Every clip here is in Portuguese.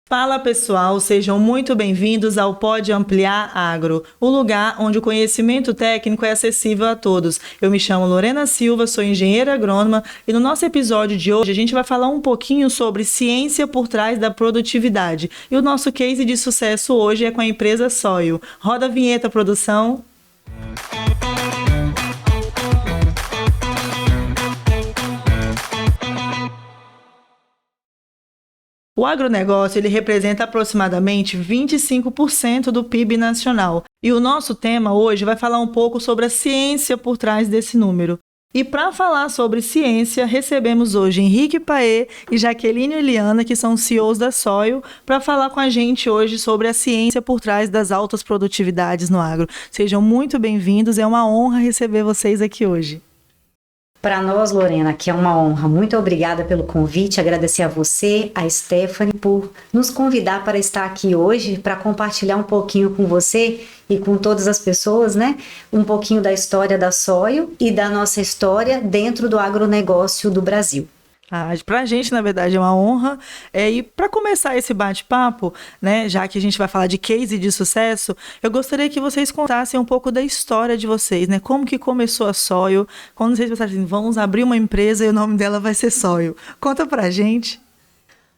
Fala pessoal, sejam muito bem-vindos ao Pode Ampliar Agro, o lugar onde o conhecimento técnico é acessível a todos. Eu me chamo Lorena Silva, sou engenheira agrônoma e no nosso episódio de hoje a gente vai falar um pouquinho sobre ciência por trás da produtividade. E o nosso case de sucesso hoje é com a empresa Soil. Roda a vinheta, produção. O agronegócio ele representa aproximadamente 25% do PIB nacional. E o nosso tema hoje vai falar um pouco sobre a ciência por trás desse número. E para falar sobre ciência, recebemos hoje Henrique Paet e Jaqueline Eliana, que são CEOs da Soil, para falar com a gente hoje sobre a ciência por trás das altas produtividades no agro. Sejam muito bem-vindos, é uma honra receber vocês aqui hoje. Para nós, Lorena, que é uma honra. Muito obrigada pelo convite, agradecer a você, a Stephanie, por nos convidar para estar aqui hoje, para compartilhar um pouquinho com você e com todas as pessoas, né? Um pouquinho da história da Soil e da nossa história dentro do agronegócio do Brasil. Para a gente, na verdade, é uma honra. E para começar esse bate-papo, né, já que a gente vai falar de case de sucesso, eu gostaria que vocês contassem um pouco da história de vocês, né? Como que começou a Soil? Quando vocês pensaram assim, vamos abrir uma empresa e o nome dela vai ser Soil. Conta para a gente.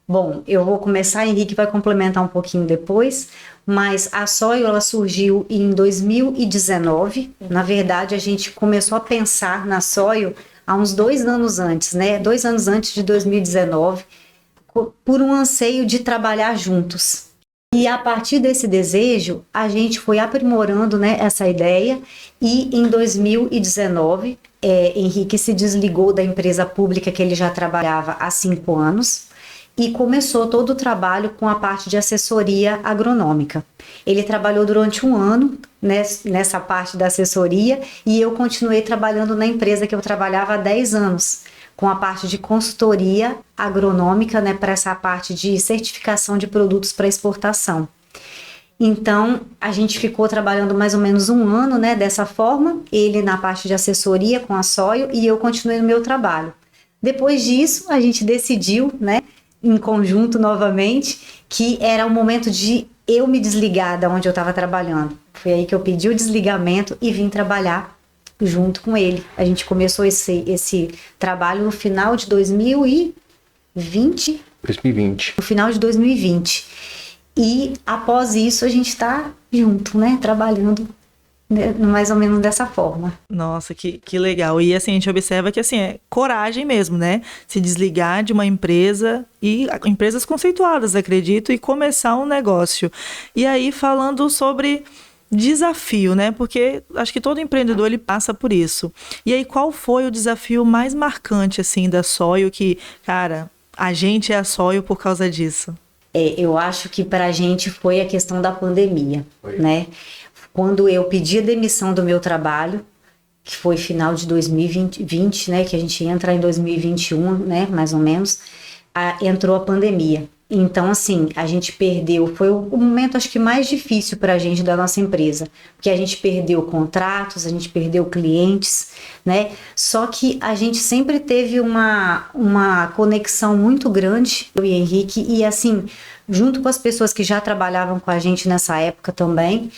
Bom, eu vou começar, Henrique vai complementar um pouquinho depois, mas a Soil ela surgiu em 2019. Na verdade, a gente começou a pensar na Soil há uns 2 anos antes, né? 2 anos antes de 2019, por um anseio de trabalhar juntos. E a partir desse desejo, a gente foi aprimorando, né, essa ideia e em 2019, Henrique se desligou da empresa pública que ele já trabalhava há 5 anos e começou todo o trabalho com a parte de assessoria agronômica. Ele trabalhou durante 1 ano nessa parte da assessoria e eu continuei trabalhando na empresa que eu trabalhava há 10 anos, com a parte de consultoria agronômica, né, para essa parte de certificação de produtos para exportação. Então, a gente ficou trabalhando mais ou menos 1 ano, né, dessa forma, ele na parte de assessoria com a Soil e eu continuei no meu trabalho. Depois disso, a gente decidiu, né, em conjunto novamente, que era o momento de eu me desligar da onde eu estava trabalhando. Foi aí que eu pedi o desligamento e vim trabalhar junto com ele. A gente começou esse trabalho no final de 2020. No final de 2020. E após isso a gente está junto, né? Trabalhando mais ou menos dessa forma. Nossa, que legal. E assim, a gente observa que assim, é coragem mesmo, né? Se desligar de uma empresa e empresas conceituadas, acredito, e começar um negócio. E aí, falando sobre desafio, né? Porque acho que todo empreendedor ele passa por isso. E aí, qual foi o desafio mais marcante, assim, da Soil que, cara, a gente é a Soil por causa disso? Eu acho que para a gente foi a questão da pandemia, né? Quando eu pedi a demissão do meu trabalho, que foi final de 2020, né, que a gente entra em 2021, né, mais ou menos, entrou a pandemia. Então, assim, a gente perdeu, foi o momento acho que mais difícil para a gente da nossa empresa, porque a gente perdeu contratos, a gente perdeu clientes, né, só que a gente sempre teve uma conexão muito grande, eu e Henrique, e assim, junto com as pessoas que já trabalhavam com a gente nessa época também,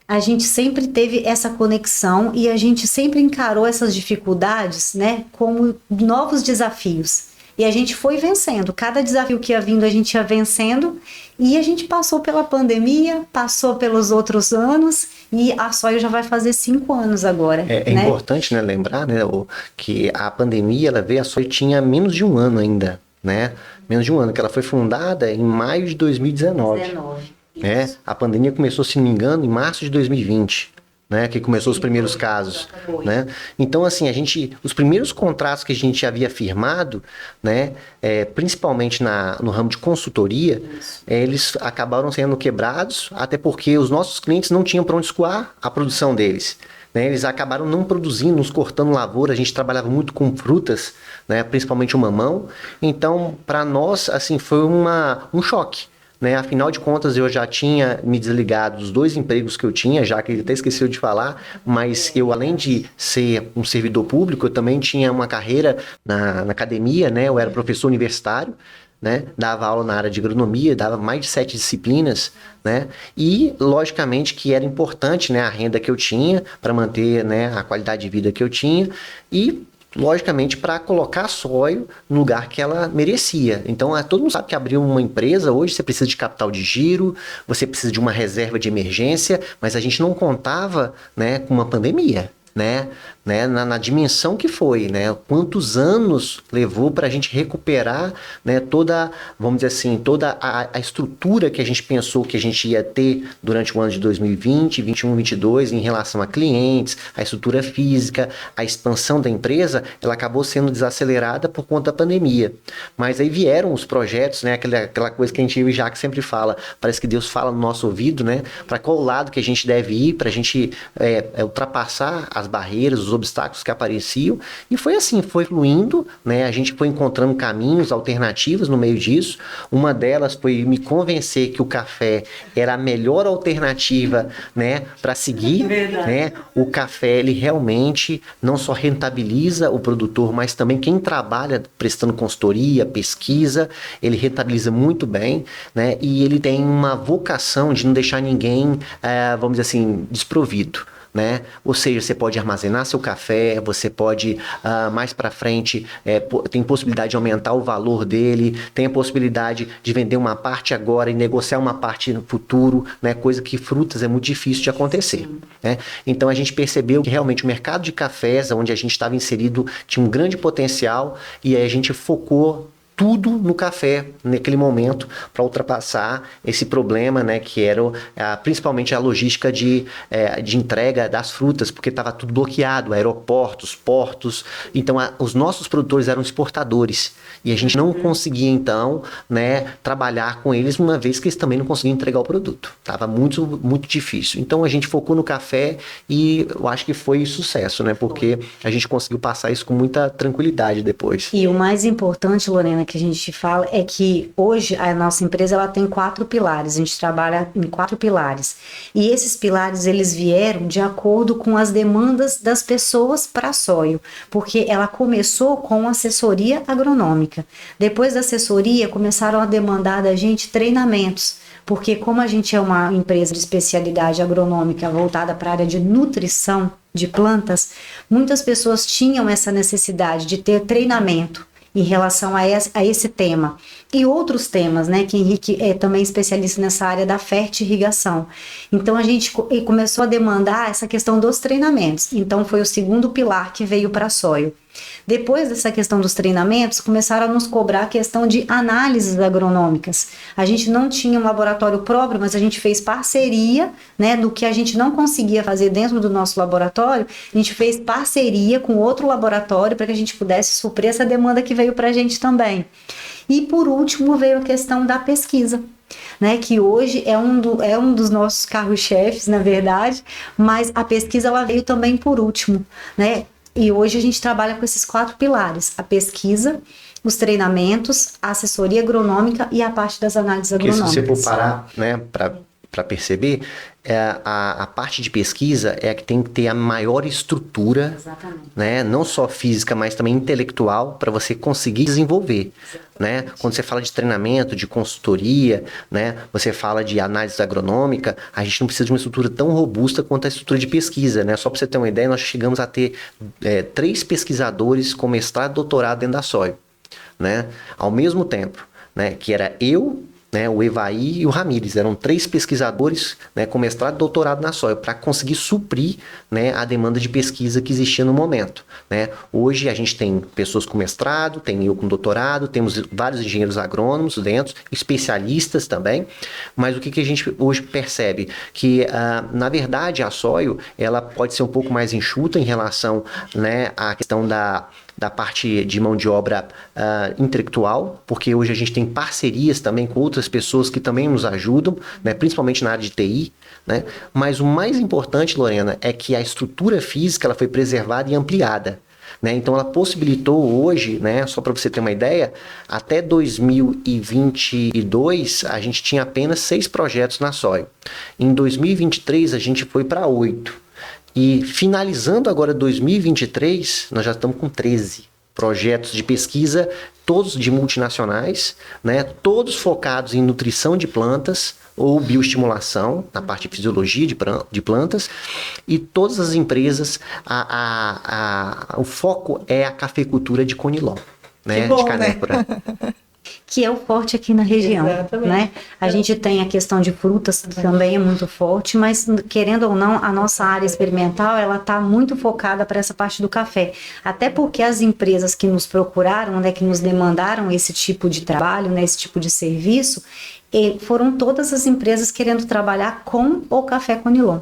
a gente sempre teve essa conexão e a gente sempre encarou essas dificuldades, né, como novos desafios. E a gente foi vencendo. Cada desafio que ia vindo, a gente ia vencendo. E a gente passou pela pandemia, passou pelos outros anos e a Soil já vai fazer 5 anos agora. É né? Importante, né, lembrar, né, que a pandemia, ela veio, a Soil tinha menos de 1 ano ainda, né? Menos de 1 ano, que ela foi fundada em maio de 2019. Né? A pandemia começou, se não me engano, em março de 2020, né? Que começou os primeiros casos, né? Então, assim, os primeiros contratos que a gente havia firmado, né? Principalmente no ramo de consultoria, eles acabaram sendo quebrados, até porque os nossos clientes não tinham para onde escoar a produção deles. Né, eles acabaram não produzindo, nos cortando lavoura. A gente trabalhava muito com frutas, né, principalmente o mamão. Então, para nós, assim, foi um choque. Né? Afinal de contas, eu já tinha me desligado dos 2 empregos que eu tinha, já que ele até esqueceu de falar, mas eu, além de ser um servidor público, eu também tinha uma carreira na academia, né? Eu era professor universitário, né? Dava aula na área de agronomia, dava mais de 7 disciplinas, né? E, logicamente, que era importante, né, a renda que eu tinha para manter, né, a qualidade de vida que eu tinha e, logicamente, para colocar a Sóio no lugar que ela merecia. Então, todo mundo sabe que abrir uma empresa hoje, você precisa de capital de giro, você precisa de uma reserva de emergência, mas a gente não contava, né, com uma pandemia. Na dimensão que foi, né? Quantos anos levou para a gente recuperar, né, toda, vamos dizer assim, toda a estrutura que a gente pensou que a gente ia ter durante o ano de 2020, 21, 22, em relação a clientes, a estrutura física, a expansão da empresa, ela acabou sendo desacelerada por conta da pandemia. Mas aí vieram os projetos, né? Aquela coisa que a gente, eu e Jaque sempre fala, parece que Deus fala no nosso ouvido, né? Para qual lado que a gente deve ir, para a gente ultrapassar as barreiras, os obstáculos que apareciam, e foi assim, foi fluindo, né? A gente foi encontrando caminhos, alternativas no meio disso. Uma delas foi me convencer que o café era a melhor alternativa, né, para seguir, né? O café, ele realmente não só rentabiliza o produtor, mas também quem trabalha prestando consultoria, pesquisa, ele rentabiliza muito bem, né? E ele tem uma vocação de não deixar ninguém, vamos dizer assim, desprovido. Né? Ou seja, você pode armazenar seu café, você pode mais para frente tem possibilidade de aumentar o valor dele, tem a possibilidade de vender uma parte agora e negociar uma parte no futuro, né? Coisa que frutas é muito difícil de acontecer, né? Então a gente percebeu que realmente o mercado de cafés, onde a gente estava inserido, tinha um grande potencial e aí a gente focou tudo no café naquele momento para ultrapassar esse problema, né, que era principalmente a logística de entrega das frutas, porque estava tudo bloqueado, aeroportos, portos. Então os nossos produtores eram exportadores e a gente não conseguia então, né, trabalhar com eles, uma vez que eles também não conseguiam entregar o produto. Tava muito, muito difícil. Então a gente focou no café e eu acho que foi sucesso, né, porque a gente conseguiu passar isso com muita tranquilidade depois. E o mais importante, Lorena, que a gente fala é que hoje a nossa empresa ela tem 4 pilares, a gente trabalha em 4 pilares e esses pilares eles vieram de acordo com as demandas das pessoas para a Sóio, porque ela começou com assessoria agronômica, depois da assessoria começaram a demandar da gente treinamentos, porque como a gente é uma empresa de especialidade agronômica voltada para a área de nutrição de plantas, muitas pessoas tinham essa necessidade de ter treinamento em relação a esse tema. E outros temas, né, que Henrique é também especialista nessa área da fertirrigação. Então a gente começou a demandar essa questão dos treinamentos. Então foi o segundo pilar que veio para a Sóio. Depois dessa questão dos treinamentos, começaram a nos cobrar a questão de análises agronômicas. A gente não tinha um laboratório próprio, mas a gente fez parceria, né, do que a gente não conseguia fazer dentro do nosso laboratório, a gente fez parceria com outro laboratório para que a gente pudesse suprir essa demanda que veio para a gente também. E por último veio a questão da pesquisa, né, que hoje é um dos nossos carros-chefes, na verdade, mas a pesquisa ela veio também por último, né? E hoje a gente trabalha com esses 4 pilares: a pesquisa, os treinamentos, a assessoria agronômica e a parte das análises agronômicas. Porque se você for parar, né, para perceber, a parte de pesquisa é a que tem que ter a maior estrutura, né, não só física, mas também intelectual, para você conseguir desenvolver. Né? Quando você fala de treinamento, de consultoria, né, você fala de análise agronômica, a gente não precisa de uma estrutura tão robusta quanto a estrutura de pesquisa. Né? Só para você ter uma ideia, nós chegamos a ter 3 pesquisadores com mestrado e doutorado dentro da Sóio, né? Ao mesmo tempo, né, que era eu, né, o Evaí e o Ramires, eram 3 pesquisadores, né, com mestrado e doutorado na Sóio, para conseguir suprir, né, a demanda de pesquisa que existia no momento. Né? Hoje a gente tem pessoas com mestrado, tem eu com doutorado, temos vários engenheiros agrônomos dentro, especialistas também, mas o que a gente hoje percebe? Que, na verdade, a Sóio ela pode ser um pouco mais enxuta em relação, né, à questão da parte de mão de obra intelectual, porque hoje a gente tem parcerias também com outras pessoas que também nos ajudam, né, principalmente na área de TI, né? Mas o mais importante, Lorena, é que a estrutura física ela foi preservada e ampliada. Né? Então ela possibilitou hoje, né, só para você ter uma ideia, até 2022 a gente tinha apenas 6 projetos na Sóio. Em 2023 a gente foi para 8. E finalizando agora 2023, nós já estamos com 13. projetos de pesquisa, todos de multinacionais, né? Todos focados em nutrição de plantas ou bioestimulação, na parte de fisiologia de plantas, e todas as empresas, o foco é a cafeicultura de conilon, né? Bom, de canépora. Que é o forte aqui na região, né? A gente tem a questão de frutas, que também é muito forte, mas querendo ou não, a nossa área experimental, ela está muito focada para essa parte do café. Até porque as empresas que nos procuraram, né, que nos demandaram esse tipo de trabalho, né, esse tipo de serviço, foram todas as empresas querendo trabalhar com o café conilon.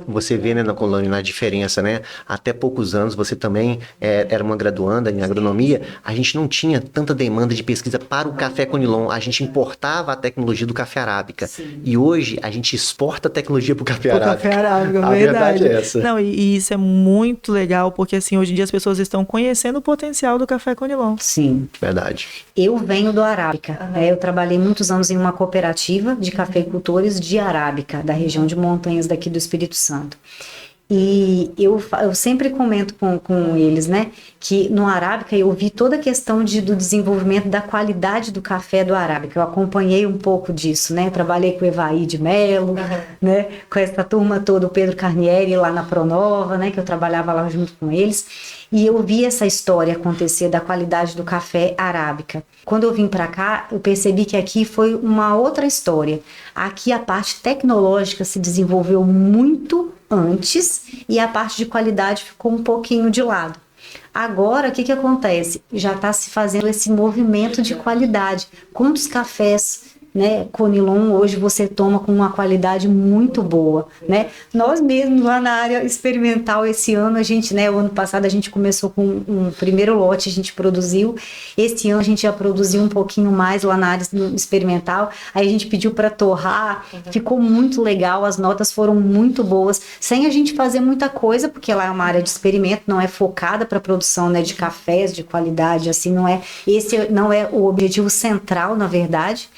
Você vê, né, na Colônia, a diferença, né? Até poucos anos, você também era uma graduanda em agronomia, a gente não tinha tanta demanda de pesquisa para o café conilon, a gente importava a tecnologia do café arábica. Sim. E hoje, a gente exporta a tecnologia para o café arábica. Café arábica, a verdade é essa. Não, e isso é muito legal, porque assim, hoje em dia as pessoas estão conhecendo o potencial do café conilon. Sim. Verdade. Eu venho do arábica, eu trabalhei muitos anos em uma cooperativa de cafeicultores de arábica, da região de montanhas daqui do Espírito Santo. E eu sempre comento com eles, né, que no arábica eu vi toda a questão do desenvolvimento da qualidade do café do arábica. Eu acompanhei um pouco disso, né, trabalhei com o Evaí de Melo, né, com essa turma toda, o Pedro Carnieri lá na Pronova, né, que eu trabalhava lá junto com eles. E eu vi essa história acontecer da qualidade do café arábica. Quando eu vim para cá, eu percebi que aqui foi uma outra história. Aqui a parte tecnológica se desenvolveu muito antes e a parte de qualidade ficou um pouquinho de lado. Agora, o que acontece? Já está se fazendo esse movimento de qualidade. Quantos cafés, né, conilon hoje você toma com uma qualidade muito boa, né? Nós mesmos lá na área experimental esse ano, a gente, né, o ano passado a gente começou com um primeiro lote, a gente produziu, esse ano a gente já produziu um pouquinho mais lá na área experimental, aí a gente pediu para torrar, ficou muito legal, as notas foram muito boas, sem a gente fazer muita coisa, porque lá é uma área de experimento, não é focada para produção, né, de cafés de qualidade, assim, esse não é o objetivo central, na verdade.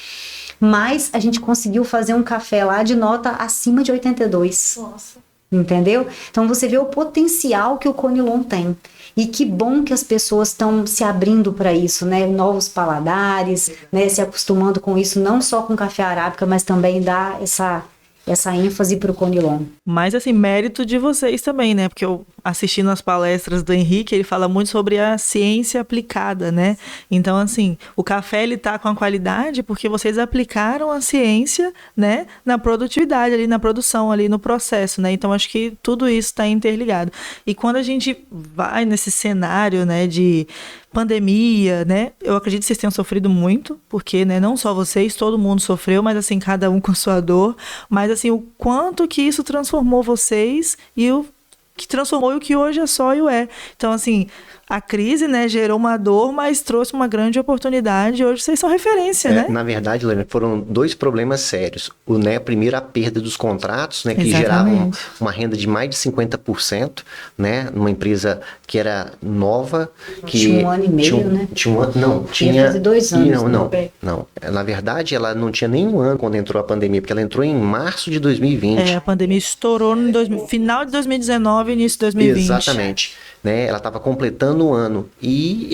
Mas a gente conseguiu fazer um café lá de nota acima de 82. Nossa. Entendeu? Então você vê o potencial que o conilon tem. E que bom que as pessoas estão se abrindo para isso, né? Novos paladares, né? Se acostumando com isso, não só com café arábica, mas também dá essa ênfase para o conilon. Mas, assim, mérito de vocês também, né? Porque eu, assistindo as palestras do Henrique, ele fala muito sobre a ciência aplicada, né? Então, assim, o café, ele tá com a qualidade porque vocês aplicaram a ciência, né? Na produtividade, ali na produção, ali no processo, né? Então, acho que tudo isso está interligado. E quando a gente vai nesse cenário, né, de pandemia, né? Eu acredito que vocês tenham sofrido muito, porque, né, não só vocês, todo mundo sofreu, mas assim, cada um com sua dor, mas assim, o quanto que isso transformou vocês e o que transformou e o que hoje a Soil é. Então, assim, a crise, né, gerou uma dor, mas trouxe uma grande oportunidade. Hoje vocês são referência, né? Na verdade, Lorena, foram dois problemas sérios. Primeiro, a perda dos contratos, né, que Exatamente. geravam uma renda de mais de 50%, né, numa empresa que era nova. Que tinha um ano e meio, né? Tinha fazer 2 anos. Não. Na verdade, ela não tinha nem um ano quando entrou a pandemia, porque ela entrou em março de 2020. A pandemia estourou no final de 2019 e início de 2020. Exatamente. Né, ela estava completando um ano e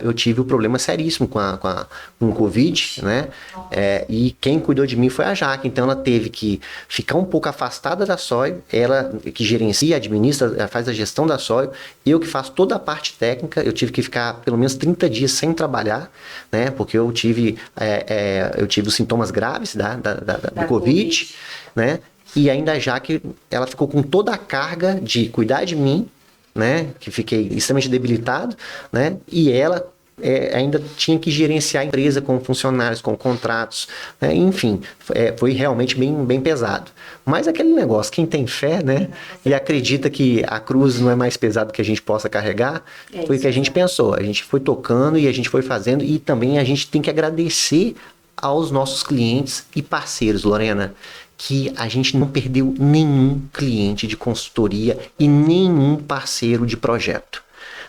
eu tive um problema seríssimo com o Covid, né? E quem cuidou de mim foi a Jaque, então ela teve que ficar um pouco afastada da Soil, ela que gerencia, administra, faz a gestão da Soil, eu que faço toda a parte técnica, eu tive que ficar pelo menos 30 dias sem trabalhar, né? Porque eu tive os sintomas graves do Covid, né? E ainda a Jaque, ela ficou com toda a carga de cuidar de mim, né, que fiquei extremamente debilitado, né, e ela ainda tinha que gerenciar a empresa com funcionários, com contratos, né, enfim, foi realmente bem pesado. Mas aquele negócio, quem tem fé, né, e acredita que a cruz não é mais pesada que a gente possa carregar, foi o que a gente pensou. A gente foi tocando e a gente foi fazendo, e também a gente tem que agradecer aos nossos clientes e parceiros, Lorena, que a gente não perdeu nenhum cliente de consultoria e nenhum parceiro de projeto.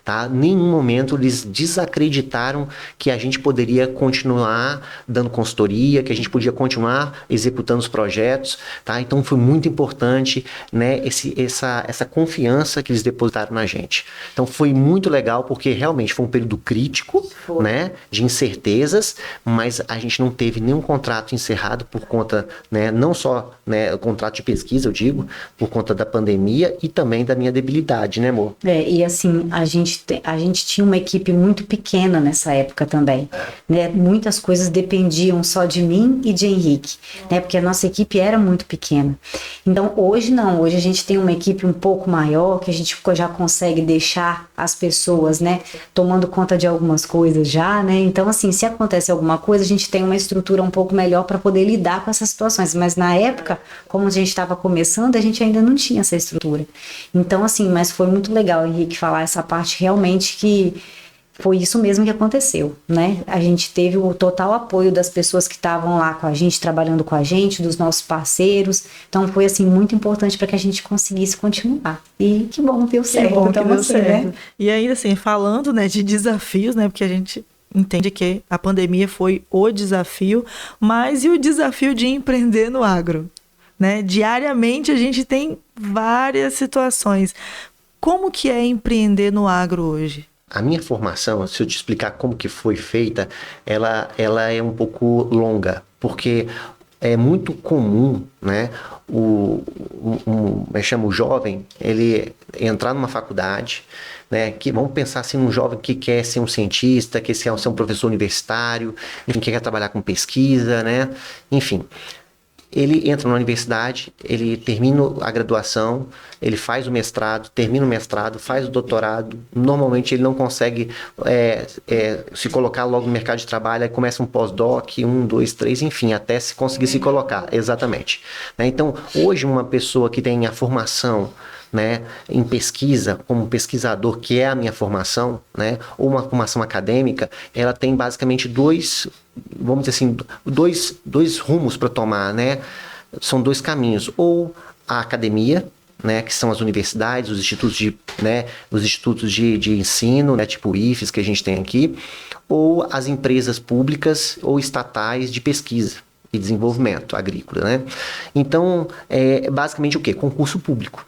tá? Nenhum momento eles desacreditaram que a gente poderia continuar dando consultoria, que a gente podia continuar executando os projetos, tá? Então foi muito importante, né, essa confiança que eles depositaram na gente. Então foi muito legal porque realmente foi um período crítico, né, de incertezas, mas a gente não teve nenhum contrato encerrado por conta, né, não só, né, o contrato de pesquisa, eu digo, por conta da pandemia e também da minha debilidade, né, amor? E assim, a gente tinha uma equipe muito pequena nessa época também, né? Muitas coisas dependiam só de mim e de Henrique, né? Porque a nossa equipe era muito pequena. Então, hoje não, hoje a gente tem uma equipe um pouco maior, que a gente já consegue deixar as pessoas, né, tomando conta de algumas coisas já, né? Então, assim, se acontece alguma coisa, a gente tem uma estrutura um pouco melhor para poder lidar com essas situações. Mas na época, como a gente estava começando, a gente ainda não tinha essa estrutura. Então, assim, mas foi muito legal, Henrique, falar essa parte realmente que foi isso mesmo que aconteceu, né? A gente teve o total apoio das pessoas que estavam lá com a gente, trabalhando com a gente, dos nossos parceiros. Então foi, assim, muito importante para que a gente conseguisse continuar. E que bom, deu certo. Que bom que então, deu assim, certo. né? E ainda assim, falando, né, de desafios, né, porque a gente entende que a pandemia foi o desafio, mas e o desafio de empreender no agro? Né? Diariamente a gente tem várias situações. Como que é empreender no agro hoje? A minha formação, se eu te explicar como que foi feita, ela é um pouco longa, porque é muito comum, né, eu chamo o jovem, ele entrar numa faculdade, né, que vamos pensar assim num jovem que quer ser um cientista, que quer ser um professor universitário, enfim, que quer trabalhar com pesquisa, né, enfim. Ele entra na universidade, ele termina a graduação, ele faz o mestrado, termina o mestrado, faz o doutorado. Normalmente ele não consegue se colocar logo no mercado de trabalho, aí começa um pós-doc, 1, 2, 3, enfim, até se conseguir se colocar, exatamente. Né? Então, hoje uma pessoa que tem a formação, né, em pesquisa, como pesquisador, que é a minha formação, né, ou uma formação acadêmica, ela tem basicamente vamos dizer assim, dois rumos para tomar, né? São dois caminhos, ou a academia, né, que são as universidades, os institutos de ensino, né, tipo o IFES que a gente tem aqui, ou as empresas públicas ou estatais de pesquisa e desenvolvimento agrícola, né? Então, basicamente o quê? Concurso público.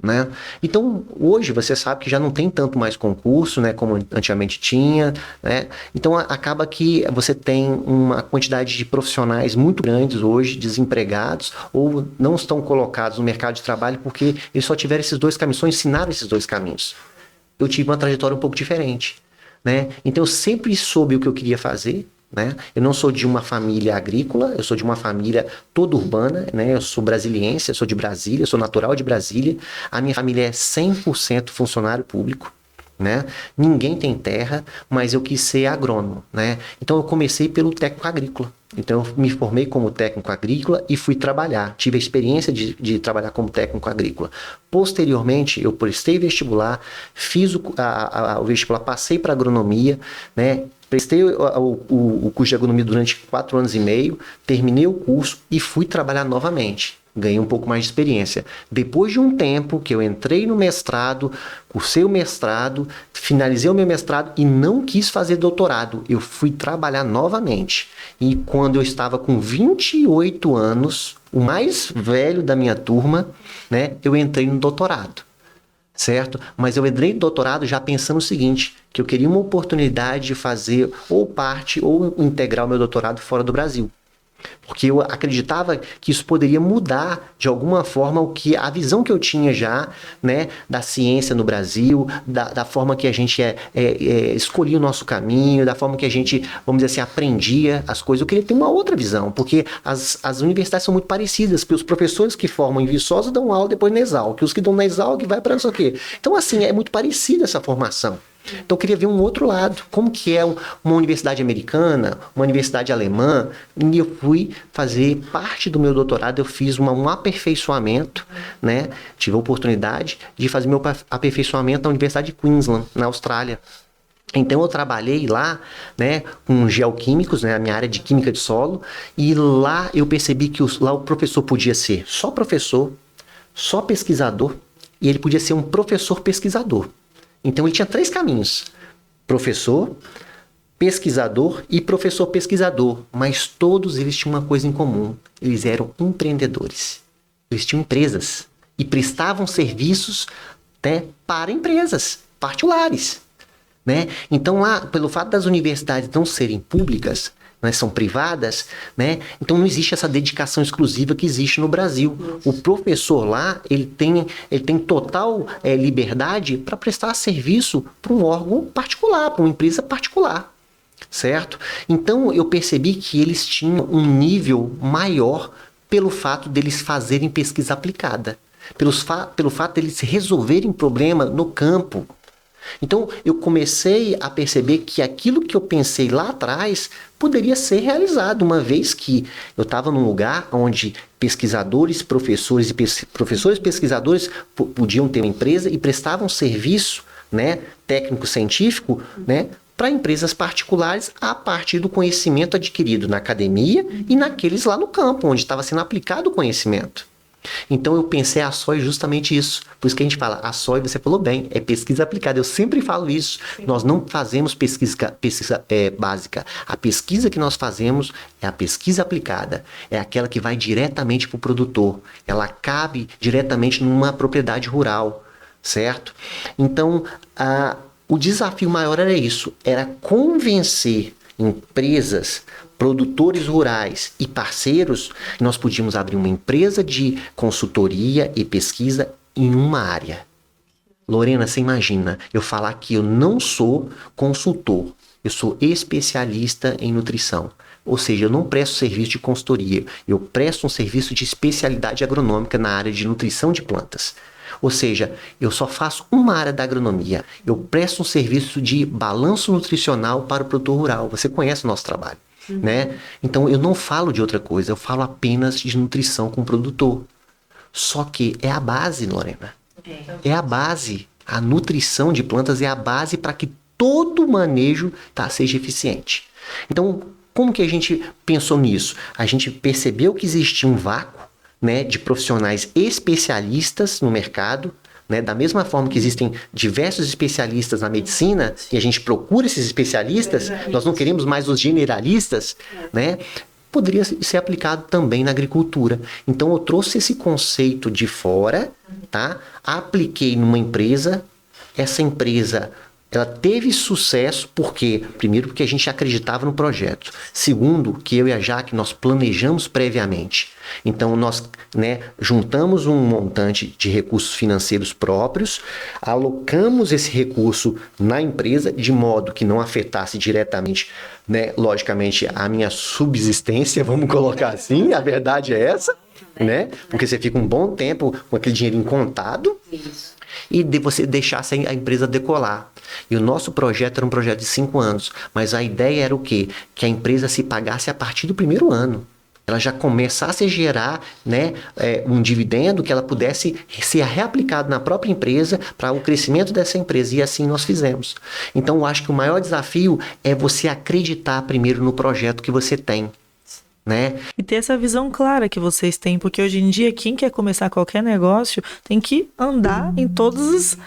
Né? Então, hoje você sabe que já não tem tanto mais concurso, né, como antigamente tinha, né? Então, acaba que você tem uma quantidade de profissionais muito grandes hoje, desempregados, ou não estão colocados no mercado de trabalho porque eles só tiveram esses dois caminhos, só ensinaram esses dois caminhos. Eu tive uma trajetória um pouco diferente, né? Então, eu sempre soube o que eu queria fazer, né? Eu não sou de uma família agrícola, eu sou de uma família toda urbana, né? Eu sou brasiliense, eu sou de Brasília, eu sou natural de Brasília. A minha família é 100% funcionário público, né? Ninguém tem terra, mas eu quis ser agrônomo, né? Então eu comecei pelo técnico agrícola. Então eu me formei como técnico agrícola e fui trabalhar. Tive a experiência de trabalhar como técnico agrícola. Posteriormente, eu prestei vestibular, fiz o vestibular, passei para agronomia, né? Prestei o curso de agronomia durante 4 anos e meio, terminei o curso e fui trabalhar novamente. Ganhei um pouco mais de experiência. Depois de um tempo que eu entrei no mestrado, cursei o mestrado, finalizei o meu mestrado e não quis fazer doutorado. Eu fui trabalhar novamente. E quando eu estava com 28 anos, o mais velho da minha turma, né, eu entrei no doutorado. Certo? Mas eu entrei no doutorado já pensando o seguinte, que eu queria uma oportunidade de fazer ou parte ou integrar o meu doutorado fora do Brasil. Porque eu acreditava que isso poderia mudar de alguma forma a visão que eu tinha já, né, da ciência no Brasil, da forma que a gente escolhia o nosso caminho, da forma que a gente, vamos dizer assim, aprendia as coisas. Eu queria ter uma outra visão, porque as universidades são muito parecidas, porque os professores que formam em Viçosa dão aula depois na Exalc, que os que dão na Exalc vai para não sei o quê. Então, assim, é muito parecida essa formação. Então eu queria ver um outro lado, como que é uma universidade americana, uma universidade alemã, e eu fui fazer parte do meu doutorado, eu fiz um aperfeiçoamento, né? Tive a oportunidade de fazer meu aperfeiçoamento na Universidade de Queensland, na Austrália. Então eu trabalhei lá, né, com geoquímicos, né, a minha área de química de solo, e lá eu percebi que lá o professor podia ser só professor, só pesquisador, e ele podia ser um professor pesquisador. Então ele tinha 3 caminhos: professor, pesquisador e professor pesquisador. Mas todos eles tinham uma coisa em comum: eles eram empreendedores. Eles tinham empresas e prestavam serviços, né, para empresas particulares, né? Então lá, pelo fato das universidades não serem públicas, né, são privadas, né? Então não existe essa dedicação exclusiva que existe no Brasil. O professor lá, ele tem total liberdade para prestar serviço para um órgão particular, para uma empresa particular, certo? Então eu percebi que eles tinham um nível maior pelo fato deles fazerem pesquisa aplicada, pelo fato deles resolverem problema no campo. Então eu comecei a perceber que aquilo que eu pensei lá atrás poderia ser realizado, uma vez que eu estava num lugar onde pesquisadores, professores pesquisadores podiam ter uma empresa e prestavam serviço, né, técnico-científico, né, para empresas particulares a partir do conhecimento adquirido na academia e naqueles lá no campo, onde estava sendo aplicado o conhecimento. Então eu pensei a SOI justamente isso. Por isso que a gente fala, a SOI, você falou bem, é pesquisa aplicada. Eu sempre falo isso. Sim. Nós não fazemos pesquisa básica. A pesquisa que nós fazemos é a pesquisa aplicada. É aquela que vai diretamente para o produtor. Ela cabe diretamente numa propriedade rural, certo? Então, o desafio maior era isso, era convencer empresas, produtores rurais e parceiros que nós podíamos abrir uma empresa de consultoria e pesquisa em uma área. Lorena, você imagina, eu falar que eu não sou consultor, eu sou especialista em nutrição. Ou seja, eu não presto serviço de consultoria, eu presto um serviço de especialidade agronômica na área de nutrição de plantas. Ou seja, eu só faço uma área da agronomia. Eu presto um serviço de balanço nutricional para o produtor rural. Você conhece o nosso trabalho, né? Então, eu não falo de outra coisa. Eu falo apenas de nutrição com o produtor. Só que é a base, Lorena. É a base. A nutrição de plantas é a base para que todo o manejo seja eficiente. Então, como que a gente pensou nisso? A gente percebeu que existia um vácuo, né, de profissionais especialistas no mercado, né, da mesma forma que existem diversos especialistas na medicina e a gente procura esses especialistas, nós não queremos mais os generalistas, né, poderia ser aplicado também na agricultura. Então eu trouxe esse conceito de fora, tá? Apliquei numa empresa, essa empresa ela teve sucesso primeiro, porque a gente acreditava no projeto. Segundo, que eu e a Jaque, nós planejamos previamente. Então, nós, né, juntamos um montante de recursos financeiros próprios, alocamos esse recurso na empresa, de modo que não afetasse diretamente, né, logicamente, a minha subsistência, vamos colocar assim, a verdade é essa, né? Porque você fica um bom tempo com aquele dinheirinho contado. Isso. E você deixasse a empresa decolar. E o nosso projeto era um projeto de 5 anos, mas a ideia era o quê? Que a empresa se pagasse a partir do primeiro ano. Ela já começasse a gerar, né, um dividendo que ela pudesse ser reaplicado na própria empresa para o crescimento dessa empresa. E assim nós fizemos. Então eu acho que o maior desafio é você acreditar primeiro no projeto que você tem, né? E ter essa visão clara que vocês têm, porque hoje em dia quem quer começar qualquer negócio tem que andar em todas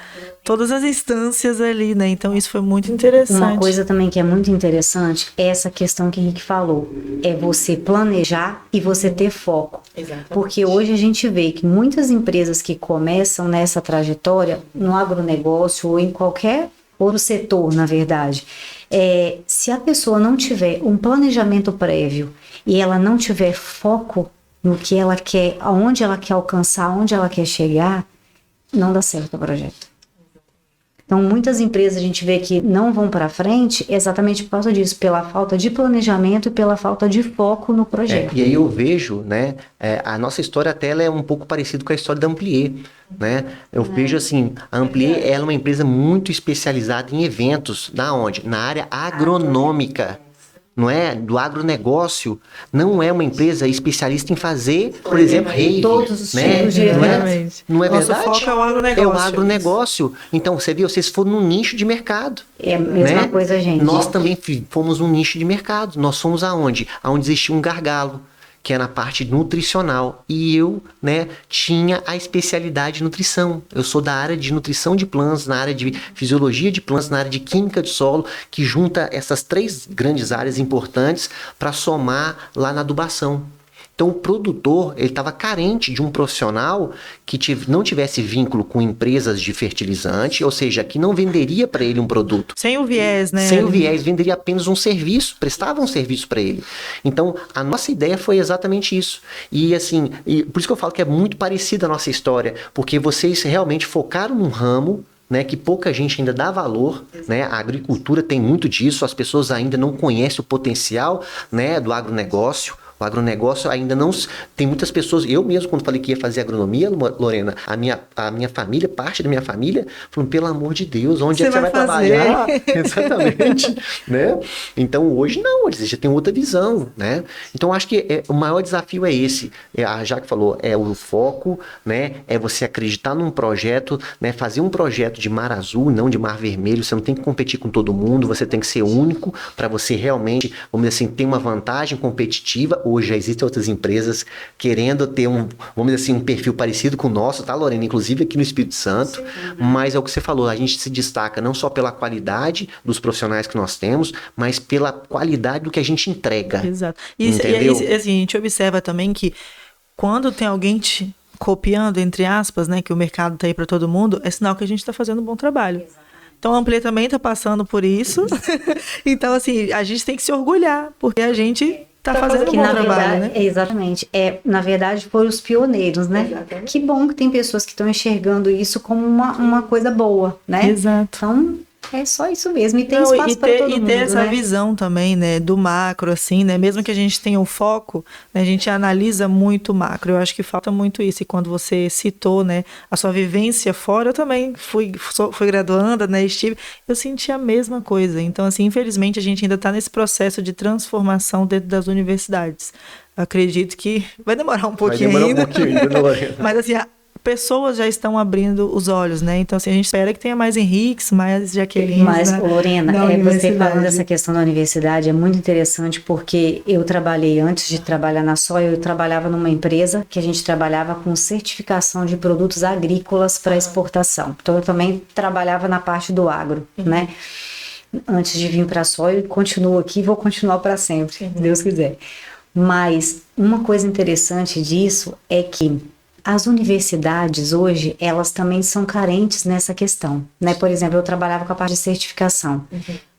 as instâncias ali, né? Então isso foi muito interessante. Uma coisa também que é muito interessante é essa questão que o Henrique falou, é você planejar e você ter foco. Exatamente. Porque hoje a gente vê que muitas empresas que começam nessa trajetória, no agronegócio ou em qualquer outro setor, na verdade, se a pessoa não tiver um planejamento prévio e ela não tiver foco no que ela quer, aonde ela quer alcançar, aonde ela quer chegar, não dá certo o projeto. Então, muitas empresas a gente vê que não vão para frente exatamente por causa disso, pela falta de planejamento e pela falta de foco no projeto. E aí eu vejo, né, a nossa história até ela é um pouco parecida com a história da Amplier, né? Eu vejo assim, a Amplier ela é uma empresa muito especializada em eventos, na onde? Na área agronômica. Não é? Do agronegócio, não é uma empresa especialista em fazer, por exemplo, rave, todos os né? tipos de Não é Nosso verdade? foco é o agronegócio. É o agronegócio. Então, você viu, vocês foram num nicho de mercado. É a mesma, né, coisa, gente. Nós também fomos num nicho de mercado. Nós fomos aonde? Aonde existia um gargalo, que é na parte nutricional. E eu, né, tinha a especialidade de nutrição. Eu sou da área de nutrição de plantas, na área de fisiologia de plantas, na área de química de solo, que junta essas 3 grandes áreas importantes para somar lá na adubação. Então, o produtor ele estava carente de um profissional que não tivesse vínculo com empresas de fertilizante, ou seja, que não venderia para ele um produto. Sem o viés, né? Sem o viés, venderia apenas um serviço, prestava um serviço para ele. Então, a nossa ideia foi exatamente isso. E assim, por isso que eu falo que é muito parecida a nossa história, porque vocês realmente focaram num ramo, né, que pouca gente ainda dá valor, né? A agricultura tem muito disso, as pessoas ainda não conhecem o potencial, né, do agronegócio. O agronegócio ainda não... Tem muitas pessoas... Eu mesmo, quando falei que ia fazer agronomia, Lorena, a minha família, parte da minha família, falou, pelo amor de Deus, onde é que você vai trabalhar? Exatamente. Né? Então, hoje não, eles já têm outra visão. Né? Então, acho que o maior desafio é esse. A Jaque falou, é o foco, né? É você acreditar num projeto, né? Fazer um projeto de mar azul, não de mar vermelho. Você não tem que competir com todo mundo, você tem que ser único para você realmente, vamos dizer assim, ter uma vantagem competitiva. Hoje já existem outras empresas querendo ter vamos dizer assim, um perfil parecido com o nosso, tá, Lorena? Inclusive aqui no Espírito Santo. Sim. Mas é o que você falou, a gente se destaca não só pela qualidade dos profissionais que nós temos, mas pela qualidade do que a gente entrega. Exato. E assim, a gente observa também que quando tem alguém te copiando, entre aspas, né, que o mercado tá aí para todo mundo, é sinal que a gente está fazendo um bom trabalho. Exato. Então, a Amplia também está passando por isso. Então, assim, a gente tem que se orgulhar, porque a gente tá fazendo um bom trabalho, verdade, né? Exatamente. Na verdade, foram os pioneiros, né? Exatamente. Que bom que tem pessoas que estão enxergando isso como uma coisa boa, né? Exato. Então, é só isso mesmo. E tem espaço para todo mundo, e ter essa visão também, né? Do macro, assim, né? Mesmo que a gente tenha o foco, né, a gente analisa muito o macro. Eu acho que falta muito isso. E quando você citou, né, a sua vivência fora, eu também fui graduanda, né? Eu senti a mesma coisa. Então, assim, infelizmente, a gente ainda está nesse processo de transformação dentro das universidades. Acredito que vai demorar um pouquinho ainda. Mas, assim, pessoas já estão abrindo os olhos, né? Então, assim, a gente espera que tenha mais Henriques, mais Jaqueline. Mas, Lorena, você falando dessa questão da universidade, é muito interessante, porque eu trabalhei, antes de trabalhar na Soil, eu trabalhava numa empresa que a gente trabalhava com certificação de produtos agrícolas para exportação. Então, eu também trabalhava na parte do agro, né? Antes de vir para a Soil, continuo aqui e vou continuar para sempre, se Deus quiser. Mas, uma coisa interessante disso é que as universidades hoje, elas também são carentes nessa questão, né? Por exemplo, eu trabalhava com a parte de certificação.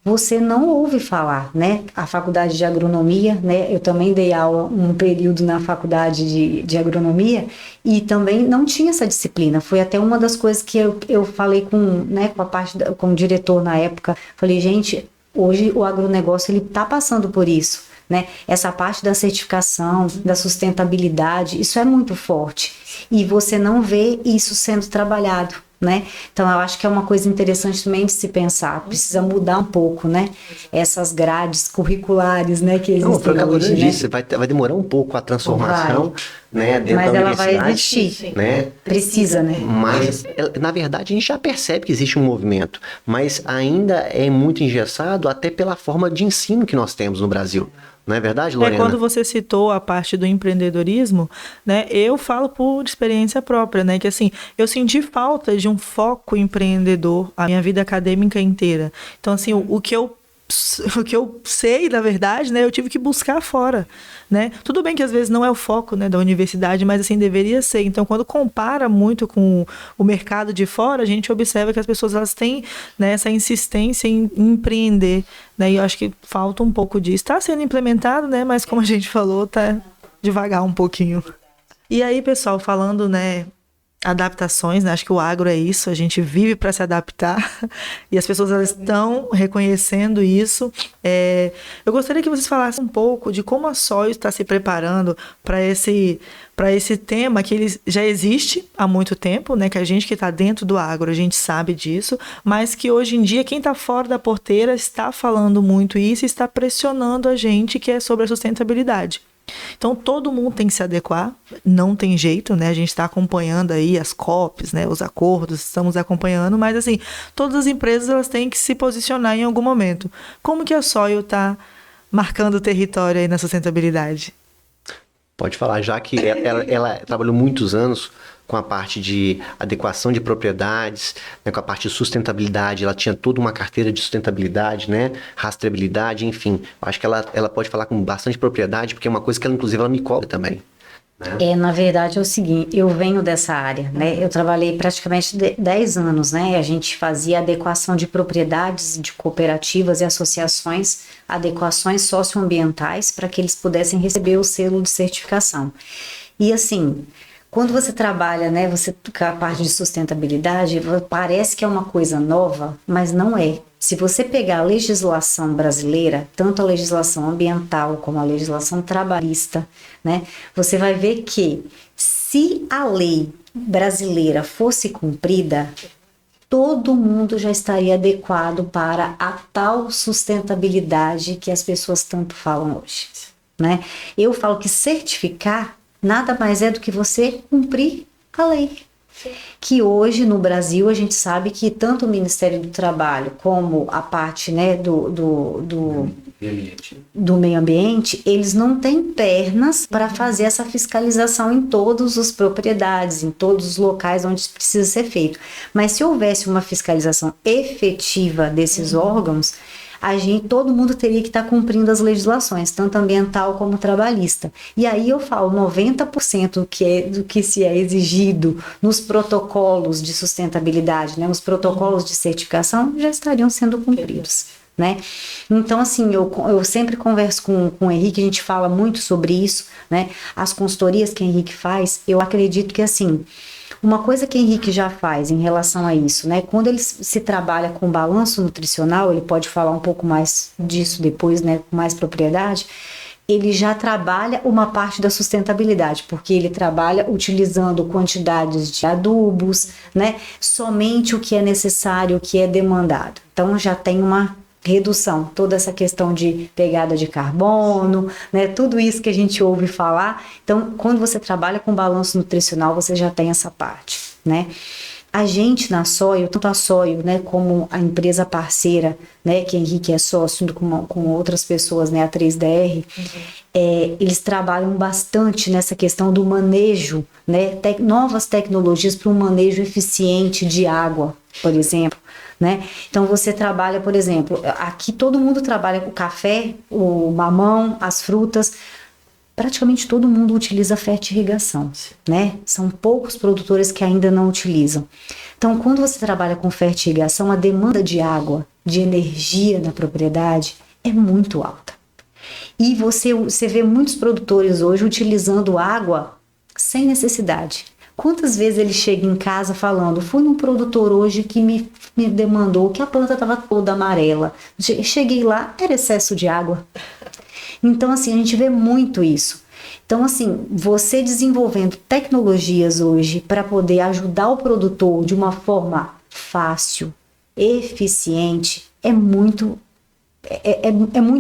Você não ouve falar, né? A faculdade de agronomia, né? Eu também dei aula um período na faculdade de agronomia e também não tinha essa disciplina. Foi até uma das coisas que eu falei com o diretor na época. Falei, gente, hoje o agronegócio ele está passando por isso. Né? Essa parte da certificação, da sustentabilidade, isso é muito forte e você não vê isso sendo trabalhado, né? Então eu acho que é uma coisa interessante também de se pensar, precisa mudar um pouco, né? Essas grades curriculares, né, que existem hoje, né? Vai demorar um pouco a transformação, né, dentro mas da ela vai universidade, existir, né? Precisa, né? Mas, na verdade, a gente já percebe que existe um movimento, mas ainda é muito engessado até pela forma de ensino que nós temos no Brasil. Não é verdade, Lorena? Quando você citou a parte do empreendedorismo, né, eu falo por experiência própria, né, que assim, eu senti falta de um foco empreendedor a minha vida acadêmica inteira. Então, assim, o que eu sei, na verdade, né, eu tive que buscar fora, né? Tudo bem que às vezes não é o foco, né, da universidade, mas assim deveria ser. Então, quando compara muito com o mercado de fora, a gente observa que as pessoas elas têm, né, essa insistência em empreender, né? E eu acho que falta um pouco disso. Está sendo implementado, né? Mas como a gente falou, tá devagar um pouquinho. E aí, pessoal, falando, né, adaptações, né? Acho que o agro é isso, a gente vive para se adaptar e as pessoas elas estão reconhecendo isso. Eu gostaria que vocês falassem um pouco de como a Soil está se preparando para esse tema que ele já existe há muito tempo, né? Que a gente que está dentro do agro, a gente sabe disso, mas que hoje em dia quem está fora da porteira está falando muito isso e está pressionando a gente, que é sobre a sustentabilidade. Então, todo mundo tem que se adequar, não tem jeito, né? A gente está acompanhando aí as COPs, né? Os acordos, estamos acompanhando, mas assim, todas as empresas elas têm que se posicionar em algum momento. Como que a Soil está marcando o território aí na sustentabilidade? Pode falar, já que ela trabalhou muitos anos com a parte de adequação de propriedades, né, com a parte de sustentabilidade, ela tinha toda uma carteira de sustentabilidade, né, rastreabilidade, enfim. Eu acho que ela pode falar com bastante propriedade, porque é uma coisa que ela, inclusive, ela me cobra também. Né? Na verdade é o seguinte, eu venho dessa área, né? Eu trabalhei praticamente 10 anos, né? A gente fazia adequação de propriedades de cooperativas e associações, adequações socioambientais para que eles pudessem receber o selo de certificação. E assim, quando você trabalha, né, você com a parte de sustentabilidade, parece que é uma coisa nova, mas não é. Se você pegar a legislação brasileira, tanto a legislação ambiental como a legislação trabalhista, né, você vai ver que se a lei brasileira fosse cumprida, todo mundo já estaria adequado para a tal sustentabilidade que as pessoas tanto falam hoje, né? Eu falo que certificar nada mais é do que você cumprir a lei. Que hoje no Brasil a gente sabe que tanto o Ministério do Trabalho como a parte, né, do meio ambiente, eles não têm pernas para fazer essa fiscalização em todas as propriedades, em todos os locais onde isso precisa ser feito. Mas se houvesse uma fiscalização efetiva desses órgãos, todo mundo teria que estar cumprindo as legislações, tanto ambiental como trabalhista. E aí eu falo, 90% do que se é exigido nos protocolos de sustentabilidade, né, nos protocolos de certificação, já estariam sendo cumpridos. Né? Então, assim, eu sempre converso com o Henrique, a gente fala muito sobre isso, né? As consultorias que o Henrique faz, eu acredito que, assim, uma coisa que o Henrique já faz em relação a isso, né? Quando ele se trabalha com balanço nutricional, ele pode falar um pouco mais disso depois, né? Com mais propriedade, ele já trabalha uma parte da sustentabilidade, porque ele trabalha utilizando quantidades de adubos, né? Somente o que é necessário, o que é demandado. Então, já tem uma redução, toda essa questão de pegada de carbono, né, tudo isso que a gente ouve falar. Então, quando você trabalha com balanço nutricional, você já tem essa parte, né? A gente na Soil, tanto a Soil, né, como a empresa parceira, né, que Henrique é sócio junto com outras pessoas, né, a 3DR, eles trabalham bastante nessa questão do manejo, né, novas tecnologias para um manejo eficiente de água, por exemplo. Né? Então você trabalha, por exemplo, aqui todo mundo trabalha com o café, o mamão, as frutas, praticamente todo mundo utiliza fertirrigação, né? São poucos produtores que ainda não utilizam. Então quando você trabalha com fertirrigação, a demanda de água, de energia na propriedade é muito alta. E você vê muitos produtores hoje utilizando água sem necessidade. Quantas vezes ele chega em casa falando, fui num produtor hoje que me demandou que a planta estava toda amarela. Cheguei lá, era excesso de água. Então, assim, a gente vê muito isso. Então, assim, você desenvolvendo tecnologias hoje para poder ajudar o produtor de uma forma fácil, eficiente, é muito